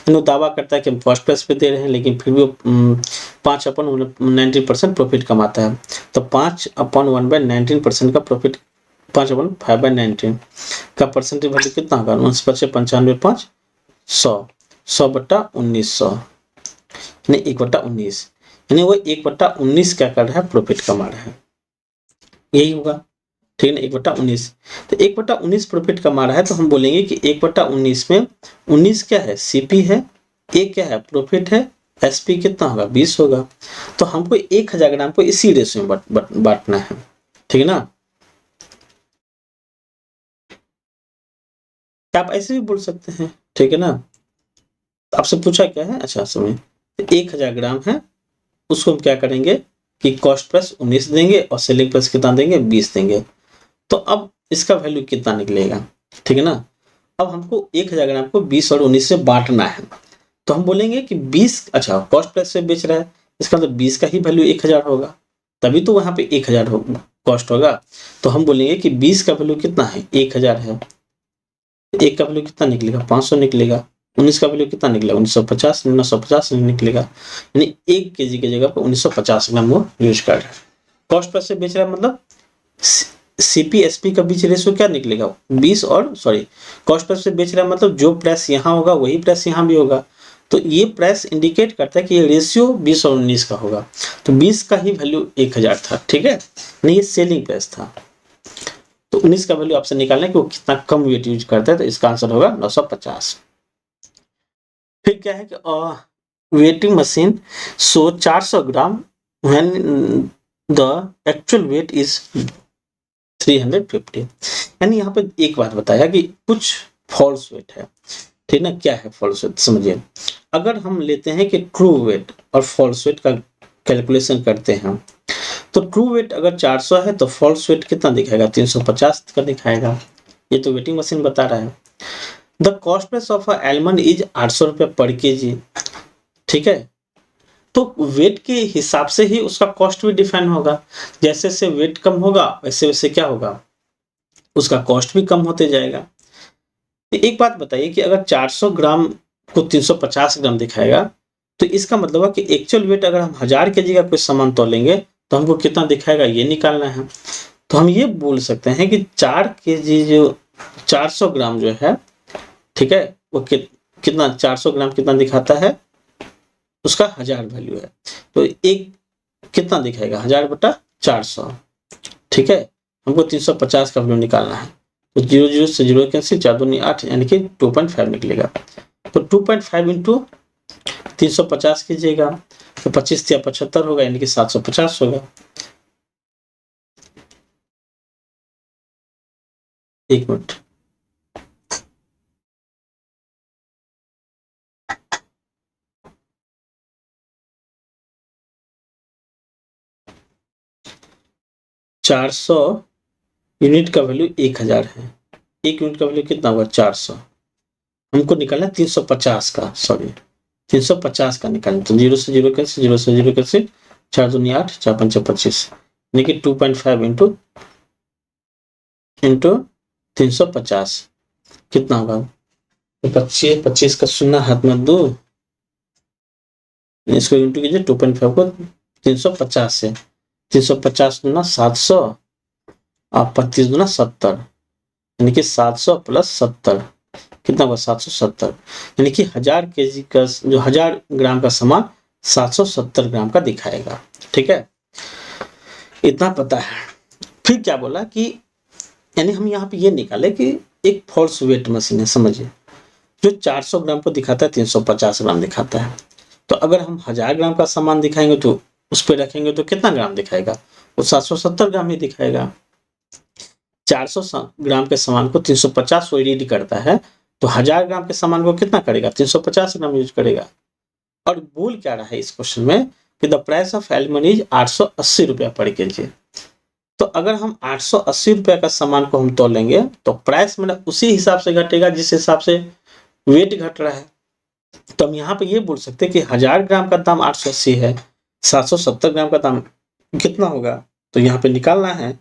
इन्हों दावा करता है कि हम कॉस्ट प्राइस पे दे रहे हैं लेकिन फिर भी 5/19% प्रॉफिट कमाता है, तो 5/1/19% का प्रॉफिट 5/5/19 का परसेंटेज वैल्यू कितना होगा, 95 5 100, 100/1900 यानी 1/19, यानी वो 1/19 क्या कर रहा है प्रॉफिट कमा रहा है, यही होगा, ठीक है ना, 1/19। तो 1/19 प्रॉफिट कमा रहा है तो हम बोलेंगे कि 1/19 में 19 क्या है सीपी है, एक क्या है प्रॉफिट है, एसपी कितना होगा 20 होगा। तो हमको 1000 ग्राम को इसी रेशियो में बांटना है, ठीक है ना। आप ऐसे भी बोल सकते हैं, ठीक है ना। आपसे पूछा क्या है, अच्छा सुनिए, 1000 ग्राम है उसको हम क्या करेंगे कि कॉस्ट प्राइस 19 देंगे और सेलिंग प्राइस कितना देंगे 20 देंगे, तो अब इसका वैल्यू कितना निकलेगा, ठीक है ना। अब हमको 1000 ग्राम को 20 और 19 से बांटना है, तो हम बोलेंगे कि 20, अच्छा कॉस्ट प्राइस से बेच रहा है इसका मतलब 20 का ही वैल्यू 1000 होगा, तभी तो वहां पे 1000 कॉस्ट होगा, तो हम बोलेंगे कि 20 का वैल्यू कितना है 1000 है, एक का वैल्यू कितना निकलेगा 500 निकलेगा, 19 का वैल्यू कितना निकलेगा 1950, 1950 निकलेगा, यानी 1 केजी की जगह पर 1950 ग्राम वो यूज कर रहा है। कॉस्ट प्राइस से बेच रहा है मतलब सीपीएसपी का बीच रेशियो क्या निकलेगा 20 और सॉरी कॉस्ट प्राइस से बेच रहा है मतलब जो प्राइस यहाँ होगा वही प्राइस यहाँ भी होगा, तो ये प्राइस इंडिकेट करता है कि ये रेशियो 20 और 19 का होगा, तो 20 का ही वैल्यू 1000 था, ठीक है, नहीं ये सेलिंग प्राइस था। तो 19 का वैल्यू आपसे निकालना है कि वो कितना कम वेट यूज करता है, तो इसका आंसर होगा 950। फिर क्या है कि waiting machine so 400 gram when the actual wait is 350, यानी यहाँ पे एक बात बताया कि कुछ फॉल्स वेट है, ठीक ना। क्या है फॉल्स वेट समझिए, अगर हम लेते हैं कि ट्रू वेट और फॉल्स वेट का कैलकुलेशन करते हैं, तो ट्रू वेट अगर 400 है तो फॉल्स वेट कितना दिखाएगा 350 का दिखाएगा, ये तो वेटिंग मशीन बता रहा है। The cost price of almond is 800 रुपये पर केजी, ठीक है, तो वेट के हिसाब से ही उसका कॉस्ट भी डिफाइन होगा, जैसे जैसे वेट कम होगा वैसे वैसे क्या होगा उसका कॉस्ट भी कम होते जाएगा। एक बात बताइए कि अगर 400 ग्राम को 350 ग्राम दिखाएगा, तो इसका मतलब है कि एक्चुअल वेट अगर हम 1000 केजी का कोई सामान तोलेंगे तो हमको कितना दिखाएगा ये निकालना है। तो हम ये बोल सकते हैं कि 4 केजी जो 400 ग्राम जो है, ठीक है, वो कितना 400 ग्राम कितना दिखाता है, उसका 1000 वैल्यू है, तो एक कितना दिखाएगा 1000 बटा 400, ठीक है, हमको 350 का वैल्यू निकालना है, तो 0 से 0 कैंसिल, 4 दूनी 8 यानी कि 2.5 निकलेगा। तो 2.5 इंटू 350 कीजिएगा तो 25 या 75 होगा, यानी कि 750 होगा। एक मिनट, चार सौ यूनिट का वैल्यू 1000 है, 1 यूनिट का वैल्यू कितना होगा 400, हमको निकालना है 350 का, सॉरी 350 का निकालना, तो 0 से 0 कैसे, 0 से 0 कैसे, 4 दूनी 8, 4 पंचे 25, यानी कि 2.5 इंटू 350 कितना होगा, तो 25 25 का शून्य हाथ में दो, इसको इंटू कीजिए 2.5 को 350 से, 350 दूना 700 और 25 दूना 70, यानी कि 700 प्लस 70 कितना हुआ 770, यानी कि 1000 केजी का जो 1000 ग्राम का सामान 770 ग्राम का दिखाएगा, ठीक है, इतना पता है। फिर क्या बोला कि यानी हम यहाँ पे ये निकाले कि एक फॉल्स वेट मशीन है, समझिए, जो 400 ग्राम को दिखाता है 350 ग्राम दिखाता है, तो अगर हम 1000 ग्राम का सामान दिखाएंगे तो उस पर रखेंगे तो कितना ग्राम दिखाएगा, वो 770 ग्राम ही दिखाएगा। 400 ग्राम के सामान को 350 रीड करता है, तो 1000 ग्राम के सामान को कितना करेगा 350 ग्राम यूज करेगा। और बोल क्या रहा है इस क्वेश्चन में कि the price of aluminium is 880 रुपया पर केजी, तो अगर हम 880 रुपया का सामान को हम तोलेंगे तो प्राइस मतलब उसी हिसाब से घटेगा जिस हिसाब से वेट घट रहा है। तो हम यहाँ पे ये बोल सकते हैं कि 1000 ग्राम का दाम 880 है, 770 ग्राम का दाम कितना होगा, तो यहाँ पे निकालना है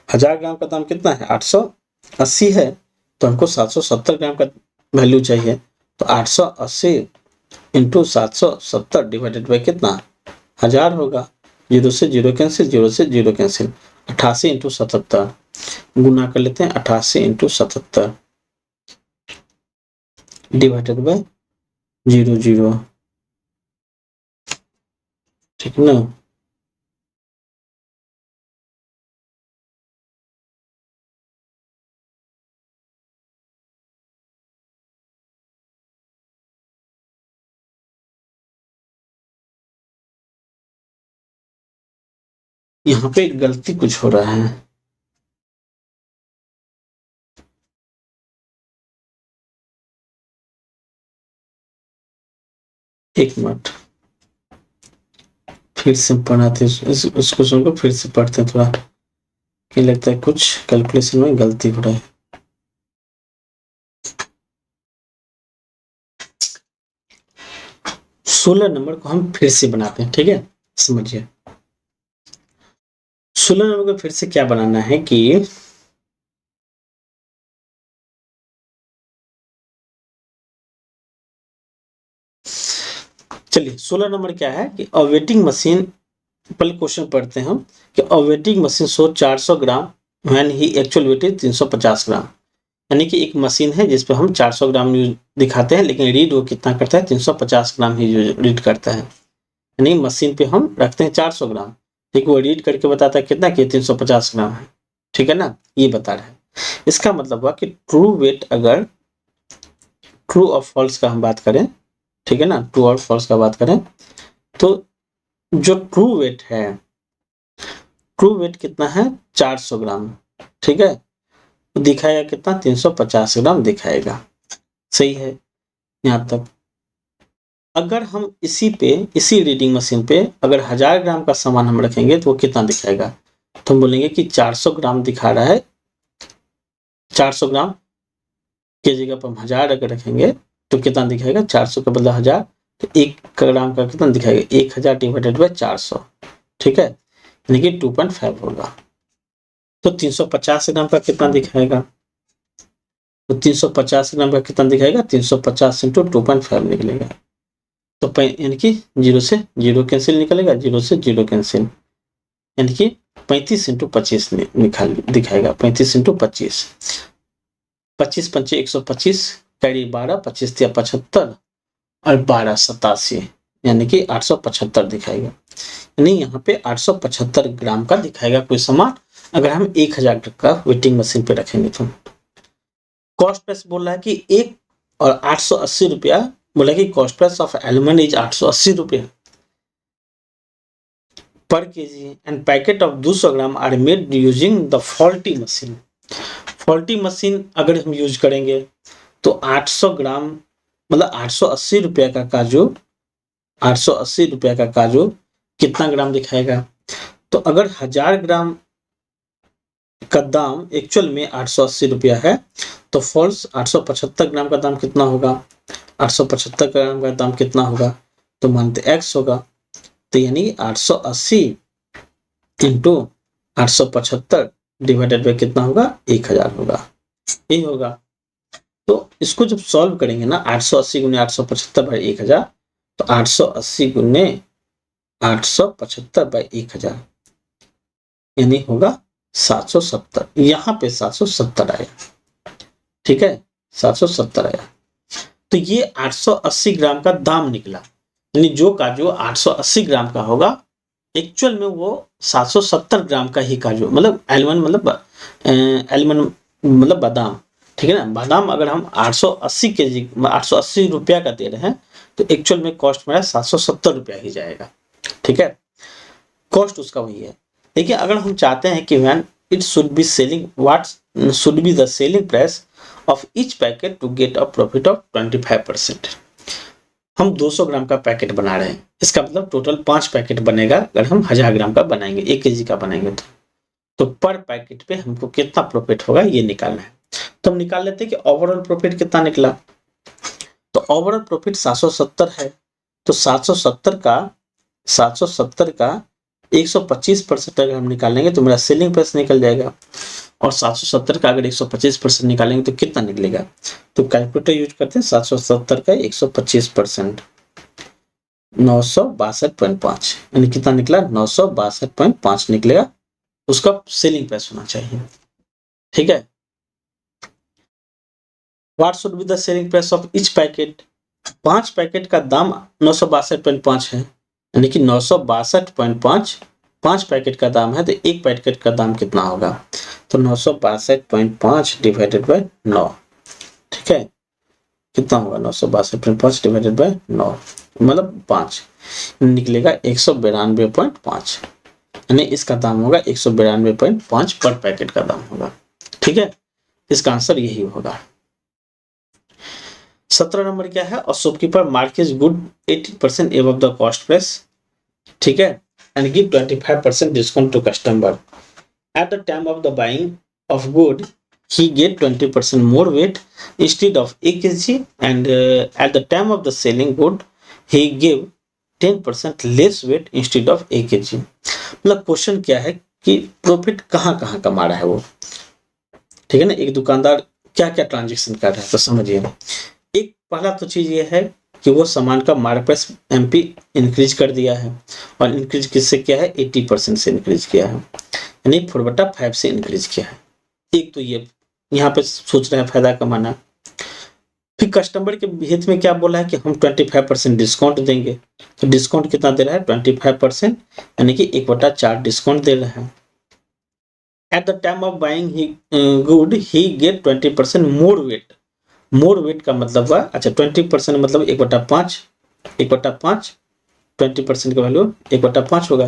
1000 ग्राम का दाम कितना है 880 है, तो हमको 770 ग्राम का वैल्यू चाहिए, तो 880 इंटू 770 डिवाइडेड बाई कितना 1000 होगा, 0 से 0 कैंसिल, 0 से 0 कैंसिल, 88 इंटू 77 गुना कर लेते हैं, 88 इंटू 77 डिवाइडेड बाई 0 ठीक ना। यहाँ पे गलती कुछ हो रहा है, एक मिनट फिर से पढ़ाते इस क्वेश्चन को फिर से पढ़ते हैं, थोड़ा क्या लगता है कुछ कैलकुलेशन में गलती हो रहा है। 16 नंबर को हम फिर से बनाते हैं, ठीक है, समझिए 16 नंबर को फिर से क्या बनाना है कि चलिए 16 नंबर क्या है कि अ वेटिंग मशीन, पहले क्वेश्चन पढ़ते हैं हम कि अ waiting machine show 400 gram when he actual wait is 350 ग्राम। यानी कि एक मशीन है जिस पे हम 400 ग्राम यूज दिखाते हैं, लेकिन रीड वो कितना करता है, 350 ग्राम ही रीड करता है। यानी मशीन पे हम रखते हैं 400 ग्राम, ठीक, वो रीड करके बताता है कितना कि 350 ग्राम है, ठीक है ना, ये बता रहा है। इसका मतलब हुआ कि ट्रू वेट, अगर ट्रू और फॉल्स का हम बात करें, ठीक है ना, ट्रू और फॉल्स का बात करें, तो जो ट्रू वेट है, ट्रू वेट कितना है 400 ग्राम, ठीक है, तो दिखाएगा कितना 350 ग्राम दिखाएगा। सही है यहाँ तक। अगर हम इसी रीडिंग मशीन पे अगर 1000 ग्राम का सामान हम रखेंगे तो वो कितना दिखाएगा, तो हम बोलेंगे कि 400 ग्राम दिखा रहा है, 400 ग्राम की जगह पर हम 1000 अगर रखेंगे तो कितना दिखाएगा, 400 के बदला 1000, तो 1 ग्राम का कितना दिखाएगा, 1000 डिवाइडेड बाय 400, ठीक है, यानी कि 2.5 होगा। तो 350 ग्राम का कितना दिखाएगा, तो 350 ग्राम का कितना दिखाएगा, 350 इंटू 2.5 निकलेगा। तो यानी कि 0 से 0 कैंसिल निकलेगा, 0 से 0 कैंसिल, यानी कि 35 इंटू 25 निकाल दिखाएगा, 35 इंटू 25, 25 पंचे 125, कैरी 12, 25 तिया 75 और 12 87, यानी कि 875 दिखाएगा। यानी यहाँ पे 875 ग्राम का दिखाएगा कोई सामान, अगर हम 1000 का वेटिंग मशीन पे रखेंगे तो। कॉस्ट प्राइस बोल रहा है कि 1 और 880 रुपया, बोला कि cost price of aluminium is 880 रुपया per kg and packet of 200 gram are made using the faulty machine. Faulty machine अगर हम यूज करेंगे तो 800 ग्राम मतलब 880 रुपया का काजू, 880 रुपया का काजू कितना ग्राम दिखाएगा, तो अगर 1000 ग्राम का दाम एक्चुअल में 880 रुपया है तो फॉल्स 875 ग्राम का दाम कितना होगा, 875 ग्राम का दाम कितना होगा, तो मानते x होगा, तो यानी 880 इंटू 875 डिवाइडेड बाय कितना होगा, 1000 होगा, यही होगा। तो इसको जब सॉल्व करेंगे ना, 880 गुने 875 बाई 1000, तो 880 गुने 875 बाई 1000 यानी होगा 770, यहाँ पे 770 आया, ठीक है, 770 आया। तो ये 880 ग्राम का दाम निकला, यानी जो काजू 880 ग्राम का होगा एक्चुअल में वो 770 ग्राम का ही काजू, मतलब एलमंड मतलब बादाम, ठीक है ना, बादाम अगर हम 880 केजी 880 रुपया का दे रहे हैं तो एक्चुअल में कॉस्ट मेरा 770 रुपया ही जाएगा, ठीक है, कॉस्ट उसका वही है। देखिए अगर हम चाहते हैं कि when it should be selling, what should be the selling price of each packet to get a profit of 25%। हम 200 ग्राम का पैकेट बना रहे हैं, इसका मतलब टोटल 5 पैकेट बनेगा अगर हम 1000 ग्राम का बनाएंगे, 1 केजी का बनाएंगे तो पर पैकेट पे हमको कितना प्रॉफिट होगा ये निकालना है। तो हम निकाल लेते हैं कि ओवरऑल प्रॉफिट कितना निकला, तो ओवरऑल प्रॉफिट 770 है, तो 770 का 125% अगर हम निकालेंगे तो मेरा सेलिंग प्राइस निकल जाएगा, और 770 का अगर 125% निकालेंगे तो कितना निकलेगा, तो कैलकुलेटर यूज करते हैं, 770 का 125% 962.5, यानी कितना निकला, 962.5 निकलेगा, उसका सेलिंग प्राइस होना चाहिए, ठीक है। What should be the selling price of each packet, 5 packet का दाम 962.5 है, यानी कि 962.5 5 पैकेट का दाम है, तो एक पैकेट का दाम कितना होगा, तो 962.5 डिवाइडेड बाय 9, ठीक है, कितना होगा 962.5 डिवाइडेड बाय 9 मतलब 5 निकलेगा 192.5, यानी इसका दाम होगा 192.5 पर पैकेट का दाम होगा, ठीक है, इसका आंसर यही होगा। 17 नंबर क्या है, और shopkeeper market good 80% above the cost price, ठीक है, and give 25% discount to customer at the time of the buying of good he get 20% more weight instead of 1 kg and at the time of the selling good he give 10% less weight instead of 1 kg। मतलब question क्या है कि profit कहाँ कहाँ कमा रहा है वो, ठीक है ना, एक दुकानदार क्या क्या ट्रांजेक्शन कर रहा है, तो समझिए। एक पहला तो चीज ये है कि वो सामान का मार्केट प्राइस एमपी इंक्रीज कर दिया है, और इंक्रीज किससे किया है, 80% से इंक्रीज किया है, यानी 4/5 से इंक्रीज किया है। एक तो ये यहाँ पे सोच रहे हैं फायदा कमाना। फिर कस्टमर के हित में क्या बोला है कि हम 25% डिस्काउंट देंगे, तो डिस्काउंट कितना दे रहा है, 25%, यानी कि 1/4 डिस्काउंट दे रहा है। At the time of buying he good he get 20% more weight. More weight का मतलब हुआ, अच्छा 20% मतलब 1/5, 1/5, 20% का वैल्यू 1/5 होगा,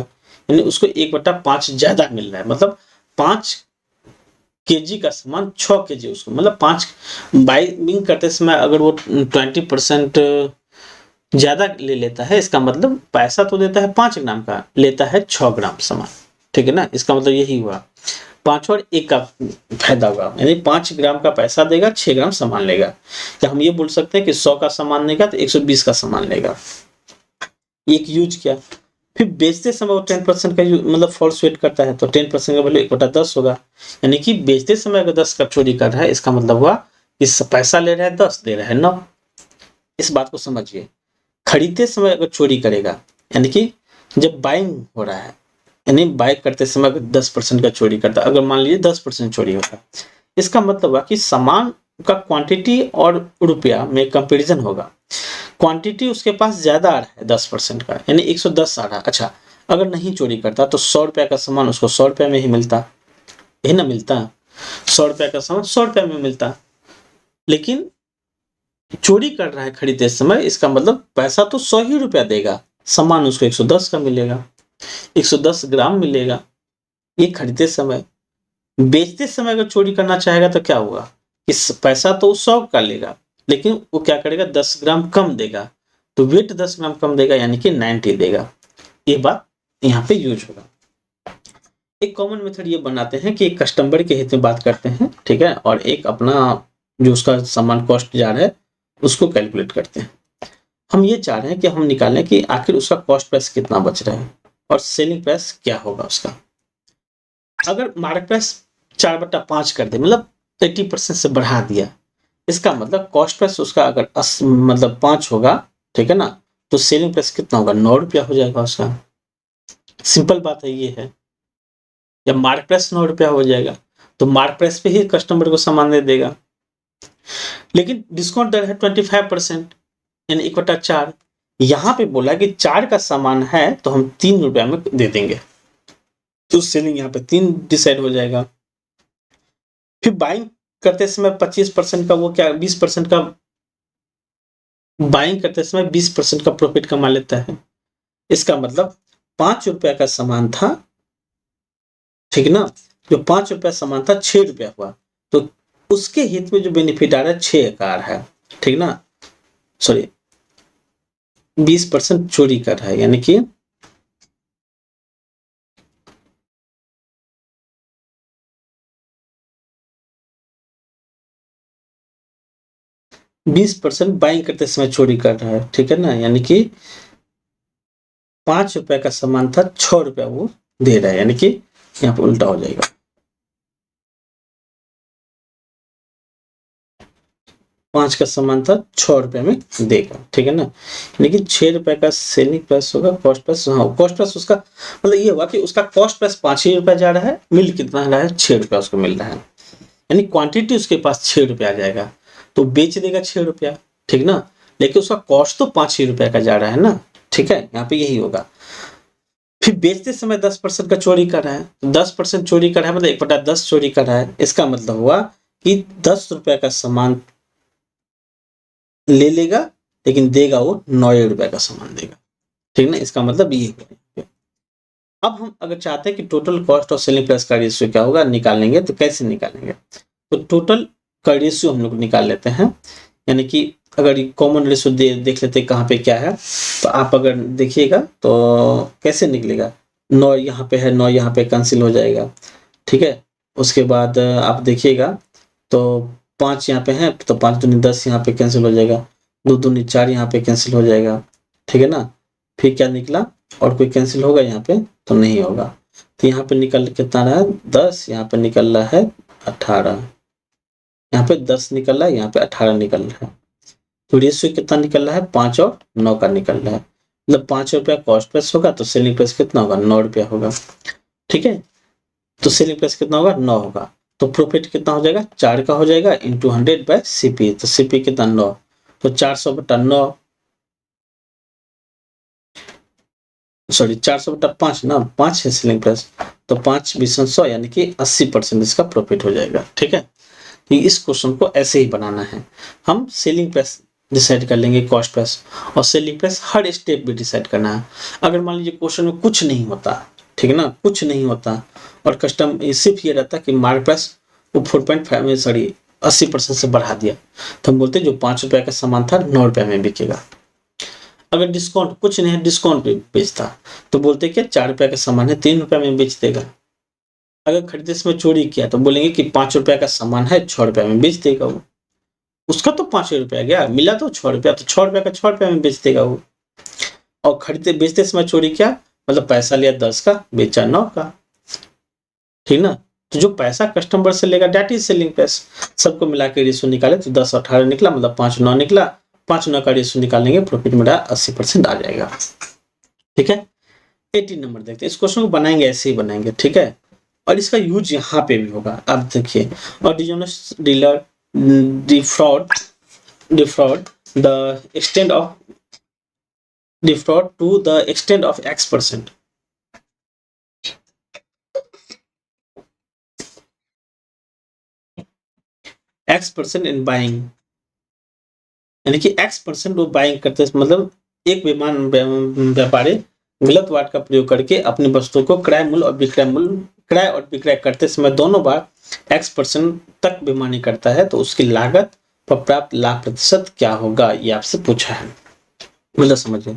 यानी उसको 1/5 ज्यादा मिल रहा है, मतलब 5 केजी का सामान 6 केजी उसको, मतलब 5 बाइंग करते समय अगर वो 20% ज्यादा ले लेता है, इसका मतलब पैसा तो देता है 5 ग्राम का, लेता है 6 ग्राम सामान, ठीक है ना। इसका मतलब यही हुआ 5 और 1 का फायदा होगा, यानी 5 ग्राम का पैसा देगा, 6 ग्राम सामान लेगा। या हम ये बोल सकते हैं कि 100 का सामान लेगा तो 120 का सामान लेगा। एक यूज किया, फिर बेचते समय वो 10% का मतलब फॉल्स वेट करता है, तो 10% का वैल्यू 1/10 होगा, यानी कि बेचते समय अगर 10 का चोरी कर रहा है, इसका मतलब हुआ कि पैसा ले रहा है 10, दे रहा है 9। इस बात को समझिए। खरीदते समय अगर चोरी करेगा, यानी कि जब बाइंग हो रहा है, यानी बाय करते समय अगर 10% का चोरी करता, अगर मान लीजिए 10% चोरी होगा, इसका मतलब हुआ कि सामान का क्वांटिटी और रुपया में कंपैरिजन होगा। क्वांटिटी उसके पास ज्यादा आ रहा है 10% का, यानी 110 आ रहा है। अच्छा, अगर नहीं चोरी करता तो 100 रुपया का सामान उसको 100 रुपया में ही मिलता, यही ना मिलता, 100 रुपया का सामान 100 रुपया में मिलता। लेकिन चोरी कर रहा है खरीदते समय, इसका मतलब पैसा तो 100 ही रुपया देगा, सामान उसको 110 का मिलेगा, 110 ग्राम मिलेगा, ये खरीदते समय। बेचते समय अगर चोरी करना चाहेगा तो क्या होगा, इस पैसा तो 100 का लेगा, लेकिन वो क्या करेगा, 10 ग्राम कम देगा, तो वेट 10 ग्राम कम देगा, यानी कि 90 देगा। ये बात यहाँ पे यूज होगा। एक कॉमन मेथड ये बनाते हैं कि एक कस्टमर के हित में बात करते हैं, ठीक है, और एक अपना जो उसका सामान कॉस्ट जा रहा है उसको कैलकुलेट करते हैं। हम ये चाह रहे हैं कि हम निकालें कि आखिर उसका कॉस्ट प्राइस कितना बच रहा है और सेलिंग प्राइस क्या होगा उसका। अगर मार्केट प्राइस 4/5 कर दे, मतलब 80% से बढ़ा दिया, इसका मतलब कॉस्ट प्राइस उसका अगर मतलब 5 होगा, ठीक है ना, तो सेलिंग प्राइस कितना होगा, 9 रुपया हो जाएगा उसका। सिंपल बात है ये है। जब मार्केट प्राइस 9 रुपया हो जाएगा तो मार्केट प्राइस पे ही कस्टमर को सामान दे देगा। लेकिन डिस्काउंट दर है 25%, यानी 1/4। यहाँ पे बोला कि 4 का सामान है तो हम 3 रुपया में दे देंगे, तो सेलिंग यहाँ पे 3 डिसाइड हो जाएगा। फिर बाइंग करते समय 25% का वो क्या 20% का बाइंग करते समय 20% का प्रॉफिट कमा लेता है। इसका मतलब 5 रुपया का सामान था, ठीक ना, जो 5 रुपया सामान था 6 रुपया हुआ, तो उसके हित में जो बेनिफिट आ रहा है 6 का आ रहा है, ठीक ना। सॉरी, 20% चोरी कर रहा है, यानी कि 20% बाइंग करते समय चोरी कर रहा है, ठीक है ना, यानी कि 5 रुपए का सामान था 6 रुपया वो दे रहा है, यानी कि यहाँ पे उल्टा हो जाएगा। 5 का सामान था 6 रुपए में देगा, ठीक है ना, यानी कि 6 रुपए का सेलिंग प्राइस होगा, कॉस्ट प्राइस, हाँ कॉस्ट प्राइस उसका मतलब ये हुआ कि उसका कॉस्ट प्राइस 5 ही रुपया जा रहा है, मिल कितना रहा है, 6 रुपया उसको मिल रहा है, यानी क्वांटिटी उसके पास 6 रुपया आ जाएगा, तो बेच देगा 6 रुपया, ठीक ना, लेकिन उसका कॉस्ट तो 5 ही रुपया का जा रहा है ना, ठीक है, यहाँ पे यही होगा। फिर बेचते समय 10% का चोरी कर रहा है, तो 10% चोरी कर रहा है मतलब 1/10 चोरी कर रहा है, इसका मतलब हुआ कि 10 रुपया का सामान ले लेगा, लेकिन देगा वो 9 रुपया का सामान देगा, ठीक ना, इसका मतलब ये हुआ। अब हम अगर चाहते हैं कि टोटल कॉस्ट और सेलिंग प्राइस का रेशियो क्या होगा निकालेंगे, तो कैसे निकालेंगे, तो टोटल का रेशियो हम लोग निकाल लेते हैं, यानी कि अगर ये कॉमन रेशियो देख लेते हैं कहाँ पे क्या है, तो आप अगर देखिएगा तो कैसे निकलेगा, 9 यहाँ पे है, 9 यहाँ पे कैंसिल हो जाएगा, ठीक है। उसके बाद आप देखिएगा तो 5 यहाँ पे है, तो 5 दूनी 10 यहाँ पे कैंसिल हो जाएगा, 2 दूनी 4 यहाँ पे कैंसिल हो जाएगा, ठीक है ना। फिर क्या निकला, और कोई कैंसिल होगा यहाँ पे, तो नहीं होगा, तो यहाँ पे निकल कितना रहा है 10, यहाँ पे निकल रहा है 18, यहाँ पे 10 निकल रहा है, यहाँ पे 18 निकल रहा है, तो रेशियो कितना निकल रहा है, 5 और 9 का निकल रहा है। मतलब 5 रुपया कॉस्ट प्राइस होगा तो सेलिंग प्राइस कितना होगा, 9 रुपया होगा। ठीक है, तो सेलिंग प्राइस कितना होगा, 9 होगा। तो प्रॉफिट कितना हो जाएगा, 4 का हो जाएगा इंटू 100 बाय सीपी। तो सीपी कितना, 9, तो 400/9, सॉरी 400/5 ना, 5 है सेलिंग प्राइस, तो 5 × 100 यानी कि 80% इसका प्रॉफिट हो जाएगा। ठीक है, तो इस क्वेश्चन को ऐसे ही बनाना है। हम सेलिंग प्राइस डिसाइड कर लेंगे, कॉस्ट प्राइस और सेलिंग प्राइस हर स्टेप भी डिसाइड करना है। अगर मान लीजिए क्वेश्चन में कुछ नहीं होता, ठीक है ना, कुछ नहीं होता और कस्टम सिर्फ ये रहता कि मार्क प्राइस वो 4.5 सॉरी 80% से बढ़ा दिया, तो हम बोलते जो 5 रुपया का सामान था 9 रुपया में बिकेगा। अगर डिस्काउंट कुछ नहीं है, डिस्काउंट पे बेचता, तो बोलते क्या 4 रुपया का सामान है 3 रुपया में बेच देगा। अगर खरीदे समय चोरी किया तो बोलेंगे कि 5 रुपया का सामान है 6 रुपया में बेच देगा वो। उसका तो 5 रुपया गया, मिला तो 6 रुपया, तो 6 रुपया का 6 रुपया में बेच देगा वो। और खरीदते बेचते समय चोरी किया, मतलब पैसा लिया 10 का, बेचा 9 का। ठीक ना, तो जो पैसा कस्टमर से लेगा डेट इज सेलिंग प्राइस। सबको मिला के रेशियो निकाले तो 10 18 निकला, मतलब 5 9 निकला। 5 9 का रेशियो निकालेंगे, प्रॉफिट मेरा 80% आ जाएगा। ठीक है, 18 नंबर देखते हैं। इस क्वेश्चन को बनाएंगे ऐसे ही बनाएंगे। ठीक है, और इसका यूज यहाँ पे भी होगा। अब देखिए, और dishonest dealer defraud the extent of defraud to the extent of X%. X% in buying, यानी कि X% वो बाइंग करते हैं, मतलब एक व्यापारी गलत वार्ड का प्रयोग करके अपनी वस्तु को क्रय और विक्रय करते समय दोनों बार X% तक बेईमानी करता है, तो उसकी लागत पर प्राप्त लाभ प्रतिशत क्या होगा, ये आपसे पूछा है। मतलब समझिए,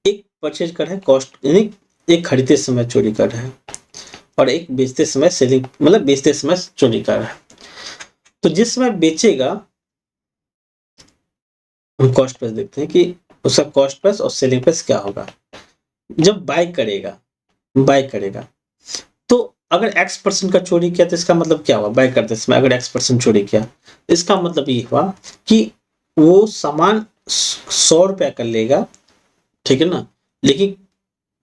एक परचेज कर है कॉस्ट, यानी एक खरीदते समय चोरी कर रहा है और एक बेचते समय सेलिंग, मतलब बेचते समय चोरी कर रहा है। तो जिस समय बेचेगा, हम कॉस्ट प्राइस देखते हैं कि उसका कॉस्ट प्राइस और सेलिंग प्राइस क्या होगा। जब बाय करेगा तो अगर X% का चोरी किया तो इसका मतलब क्या हुआ, बाय करते समय अगर X% चोरी किया, इसका मतलब ये हुआ कि वो सामान 100 रुपया का लेगा, ठीक है ना, लेकिन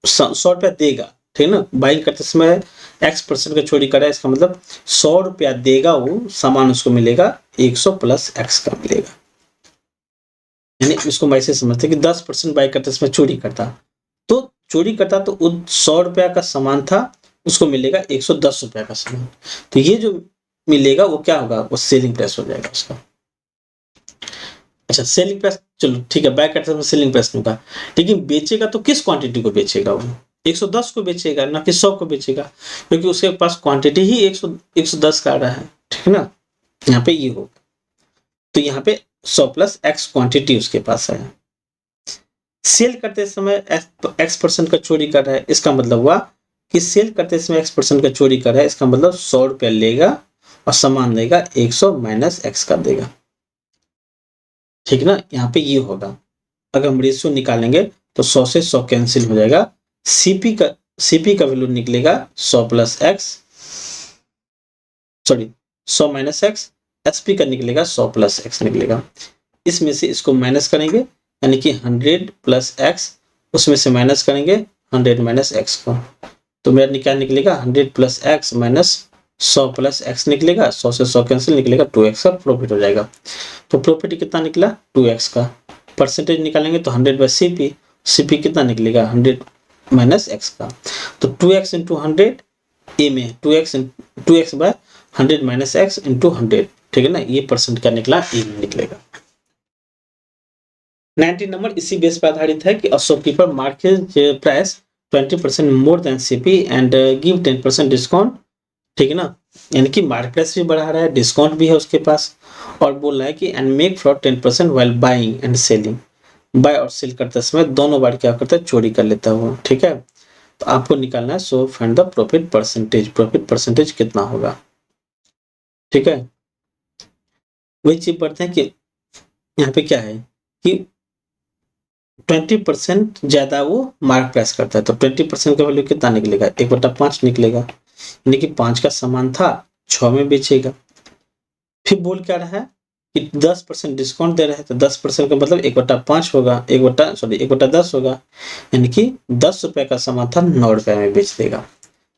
100 रुपया देगा, ठीक है ना। बाइंग करते समय X% का चोरी करा है, इसका मतलब 100 रुपया देगा, वो सामान उसको मिलेगा 100 + X का मिलेगा। यानी इसको मैं ऐसे समझते कि 10% बाई करते समय चोरी करता, तो 100 रुपया का सामान था, उसको मिलेगा 110 रुपया का सामान। तो ये जो मिलेगा वो क्या होगा, वो सेलिंग प्राइस हो जाएगा उसका। अच्छा, सेलिंग प्राइस चलो ठीक है, बाय करते समय सेलिंग प्राइस होगा, लेकिन बेचेगा तो किस क्वांटिटी को बेचेगा, वो 110 को बेचेगा ना कि 100 को बेचेगा, क्योंकि उसके पास क्वांटिटी ही 110 का आ रहा है। ठीक है ना, यहाँ पे ये होगा, तो यहाँ पे 100 + X क्वांटिटी उसके पास है। सेल करते समय X% का चोरी कर रहा है, इसका मतलब हुआ कि सेल करते समय X% का चोरी कर रहा है, इसका मतलब 100 रुपया लेगा और सामान देगा 100 - X का देगा। ठीक है ना, यहाँ पे ये होगा। अगर हम रेशियो निकालेंगे तो 100 से 100 कैंसिल हो जाएगा। सीपी का वैल्यू निकलेगा 100 + X, सॉरी 100 - X। एसपी का निकलेगा 100 + X निकलेगा। इसमें से इसको माइनस करेंगे, यानी कि 100 + X, उसमें से माइनस करेंगे 100 - X को, तो मेरा क्या निकलेगा 100 + X - 100 + X निकलेगा। 100 से 100 कैंसिल, निकलेगा 2X का प्रॉफिट हो जाएगा। तो प्रॉफिट कितना निकला, 2X का। परसेंटेज निकालेंगे तो 100/CP, CP कितना निकलेगा 100 - X का। तो 2X × 100 ए में 2X / 100 - X × 100, ठीक है ना, ये परसेंट क्या निकला, ए में निकलेगा। 19 नंबर इसी बेस पर आधारित है कि a shopkeeper market price 20% more than CP and give 10% discount. ठीक है ना, यानी कि मार्केट प्राइस भी बढ़ा रहा है, डिस्काउंट भी है उसके पास, और बोल रहा है कि and make fraud 10% while buying and selling. Buy और सेल करते समय दोनों बार क्या करता है, चोरी कर लेता है वो। ठीक है, तो आपको निकालना है so find the profit percentage. Profit percentage कितना होगा, ठीक है। वही चीज पढ़ते हैं कि यहाँ पे क्या है कि 20% ज्यादा वो मार्क प्राइस करता है, तो 20% का वैल्यू कितना निकलेगा, 1/5 निकलेगा, यानी कि 5 का सामान था 6 में बेचेगा। फिर बोल क्या रहा है कि 10% डिस्काउंट दे रहे हैं, तो 10% का मतलब 1/5 होगा, 1/10 होगा, यानी कि 10 रुपए का सामान था 9 रुपए में बेच देगा।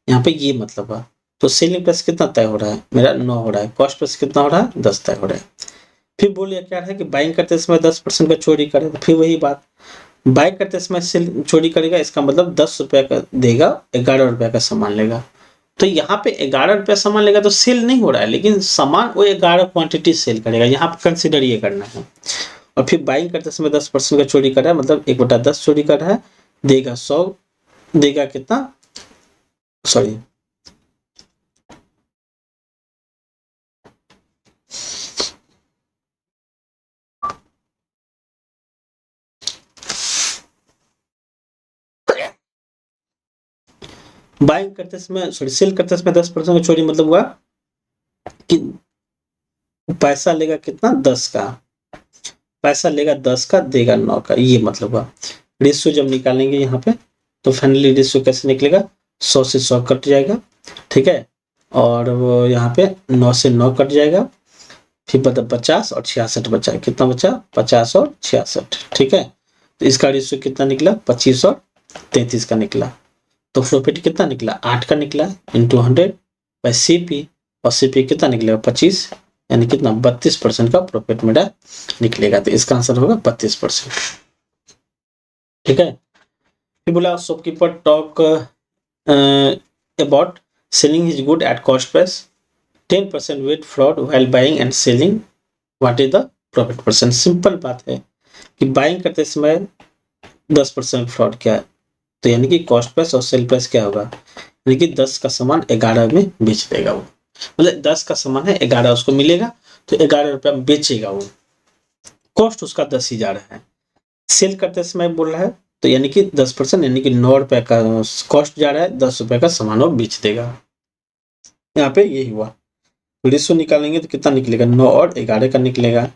यहाँ पे ये मतलब है। तो सेलिंग प्राइस कितना तय हो रहा है, मेरा 9 हो रहा है, कॉस्ट प्राइस कितना हो रहा है, 10 तय हो रहा है। फिर बोलिए क्या है कि बाइंग करते समय 10% का चोरी करे, तो फिर वही बात, बाय करते समय सेल चोरी करेगा, इसका मतलब 10 रुपए का देगा, 11 रुपए का सामान लेगा। तो यहाँ पे 11 रुपया सामान लेगा तो सेल नहीं हो रहा है, लेकिन सामान वो 11 क्वांटिटी सेल करेगा, यहाँ पे कंसिडर ये करना है। और फिर बाइंग करते समय 10% का चोरी कर रहा है, मतलब 1/10 चोरी कर रहा है, देगा 100, देगा कितना, सॉरी बाइंग करते समय, सॉरी सेल करते समय 10% का चोरी मतलब हुआ कि पैसा लेगा कितना, 10 का, पैसा लेगा 10 का, देगा 9 का, ये मतलब हुआ। रेशियो जब निकालेंगे यहाँ पे, तो फाइनली रेशियो कैसे निकलेगा, 100 से 100 कट जाएगा, ठीक है, और वो यहाँ पे 9 से 9 कट जाएगा, फिर बचा 50 और 66 बचा, कितना बचा, 50 और 66, ठीक है। तो इसका रेशियो कितना निकला, 25 और 33 का निकला। तो प्रॉफिट कितना निकला, 8 का निकला, इंटू 100 बाई सीपी, और सीपी कितना निकलेगा, 25, यानी कितना, 32% का प्रॉफिट मेरा निकलेगा। तो इसका आंसर होगा 32%, ठीक है। फिर बोला shopkeeper talk about selling is good at cost price, 10% weight fraud while buying and selling, what is the profit percent. Simple बात है कि बाइंग करते समय 10% फ्रॉड क्या है, तो यानी कि कॉस्ट प्राइस और सेल प्राइस क्या होगा, यानी कि 10 का सामान 11 में बेच देगा वो, मतलब 10 का सामान है 11 उसको मिलेगा, तो 11 रुपया में बेचेगा वो, कॉस्ट उसका 10,000 है। सेल करते समय बोल रहा है, तो यानी कि 10%, यानी कि 9 रुपए का कॉस्ट जा रहा है, 10 रुपए का सामान वो बेच देगा। यहाँ पे यही हुआ। रेशियो निकालेंगे तो कितना निकलेगा, 9 और 11 का निकलेगा।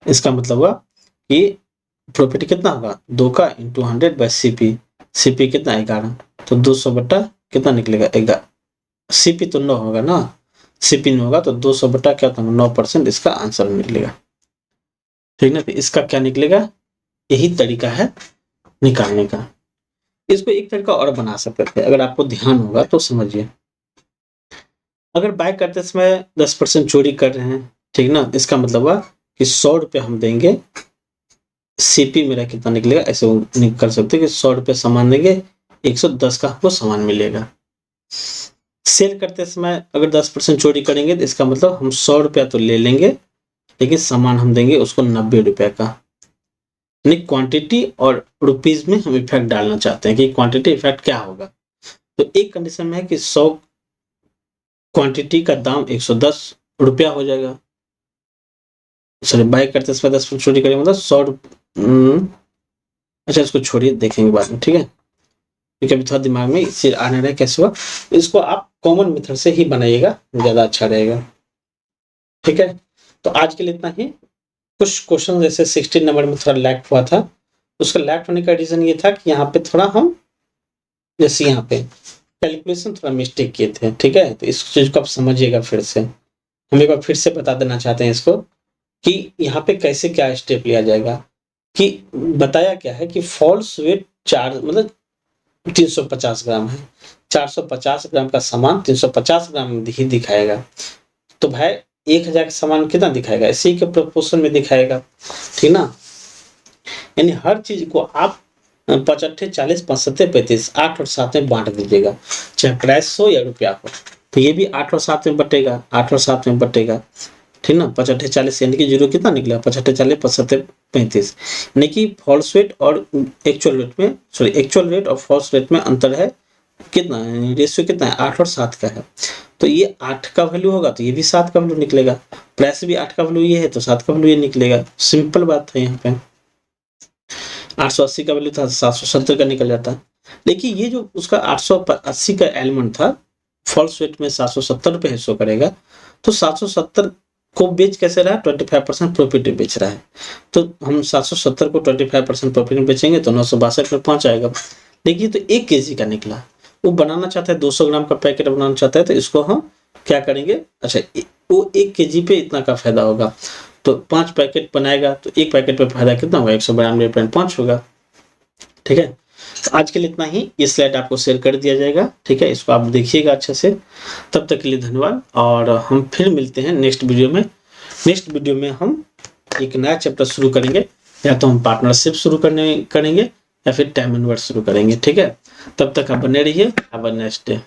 इसका मतलब हुआ कि प्रॉफिट कितना होगा, 2 का इंटू 100 बाई सीपी, सीपी कितना 11, तो 200 बटा कितना निकलेगा, 11, सीपी तो 9 होगा ना, सीपी 9 होगा तो 200 बटा क्या होता है, 9%, इसका आंसर निकलेगा, ठीक ना। तो इसका क्या निकलेगा, यही तरीका है निकालने का। इसको एक तरीका और बना सकते थे, अगर आपको ध्यान होगा तो समझिए। अगर बाय करते समय 10% चोरी कर रहे हैं, ठीक ना, इसका मतलब हुआ कि 100 रुपए हम देंगे, सीपी मेरा कितना निकलेगा, ऐसे कर सकते हैं कि 100 रुपए सामान देंगे, 110 का हमको सामान मिलेगा। सेल करते समय अगर 10% चोरी करेंगे, तो इसका मतलब हम 100 रुपया तो ले लेंगे, लेकिन सामान हम देंगे उसको 90 रुपए का। यानी क्वांटिटी और रुपीज में हम इफेक्ट डालना चाहते हैं कि क्वांटिटी इफेक्ट क्या होगा। तो एक कंडीशन में है कि 100 क्वांटिटी का दाम 110 रुपया हो जाएगा, सॉरी बाय करते समय 10% चोरी करेंगे मतलब 100, अच्छा इसको छोड़िए, देखेंगे बाद में, ठीक है, क्योंकि अभी थोड़ा दिमाग में इसे आने रहा है कैसे हुआ। इसको आप कॉमन मेथड से ही बनाइएगा, ज्यादा अच्छा रहेगा, ठीक है। तो आज के लिए इतना ही। कुछ क्वेश्चन जैसे 16 नंबर में थोड़ा लैग हुआ था, उसका लैग होने का रीजन ये था कि यहाँ पे थोड़ा हम, जैसे यहाँ पे कैलकुलेशन थोड़ा मिस्टेक किए थे, ठीक है। तो इस चीज को आप समझिएगा फिर से, हम एक बार फिर से बता देना चाहते हैं इसको कि यहाँ पे कैसे क्या स्टेप लिया जाएगा। कि बताया क्या है कि फॉल्स वेट 4 मतलब 350 ग्राम है, 450 ग्राम का सामान 350 ग्राम ही दिखाएगा, तो भाई 1000 का सामान कितना दिखाएगा, इसी के प्रोपोर्शन में दिखाएगा, ठीक ना। यानी हर चीज को आप 55, 40, 65, 35, 8 और 7 में बांट दीजिएगा, चाहे प्राइस हो या रुपया हो। तो ये भी 8 और 7 में बटेगा, 8 और 7 में बटेगा, ठीक ना। 55, 40 यानी कि जीरो कितना निकला, 55, 40, 65, 35, यानी कि फॉल्स रेट और एक्चुअल रेट में, सॉरी एक्चुअल रेट और फॉल्स रेट में अंतर है कितना, रेशियो कितना है, 8 और 7 का है। तो ये 8 का वैल्यू होगा तो ये भी 7 का वैल्यू निकलेगा, प्राइस भी 8 का वैल्यू ये है तो 7 का वैल्यू ये निकलेगा। सिंपल बात है, यहाँ पे 880 का वैल्यू था, 770 का निकल जाता। देखिए ये जो उसका 880 का एलिमेंट था, फॉल्स रेट में 770 रुपए शो करेगा, तो 770 को बेच कैसे रहा है, 25% प्रॉफिट में बेच रहा है। तो हम 770 को 25% प्रॉफिट में बेचेंगे तो 962 में पहुंच आएगा। देखिए तो 1 केजी का निकला, वो बनाना चाहता है 200 ग्राम का पैकेट बनाना चाहता है, तो इसको हम क्या करेंगे, अच्छा वो 1 केजी पे इतना का फायदा होगा, तो 5 पैकेट बनाएगा तो एक पैकेट पे फायदा कितना होगा, 192.5 होगा। ठीक है, तो आज के लिए इतना ही। ये स्लाइड आपको शेयर कर दिया जाएगा। ठीक है, इसको आप देखिएगा अच्छे से। तब तक के लिए धन्यवाद, और हम फिर मिलते हैं नेक्स्ट वीडियो में। नेक्स्ट वीडियो में हम एक नया चैप्टर शुरू करेंगे, या तो हम पार्टनरशिप शुरू करेंगे या फिर टाइम इनवर्स शुरू करेंगे। ठीक है, तब तक आप बने रहिए। Have a nice day.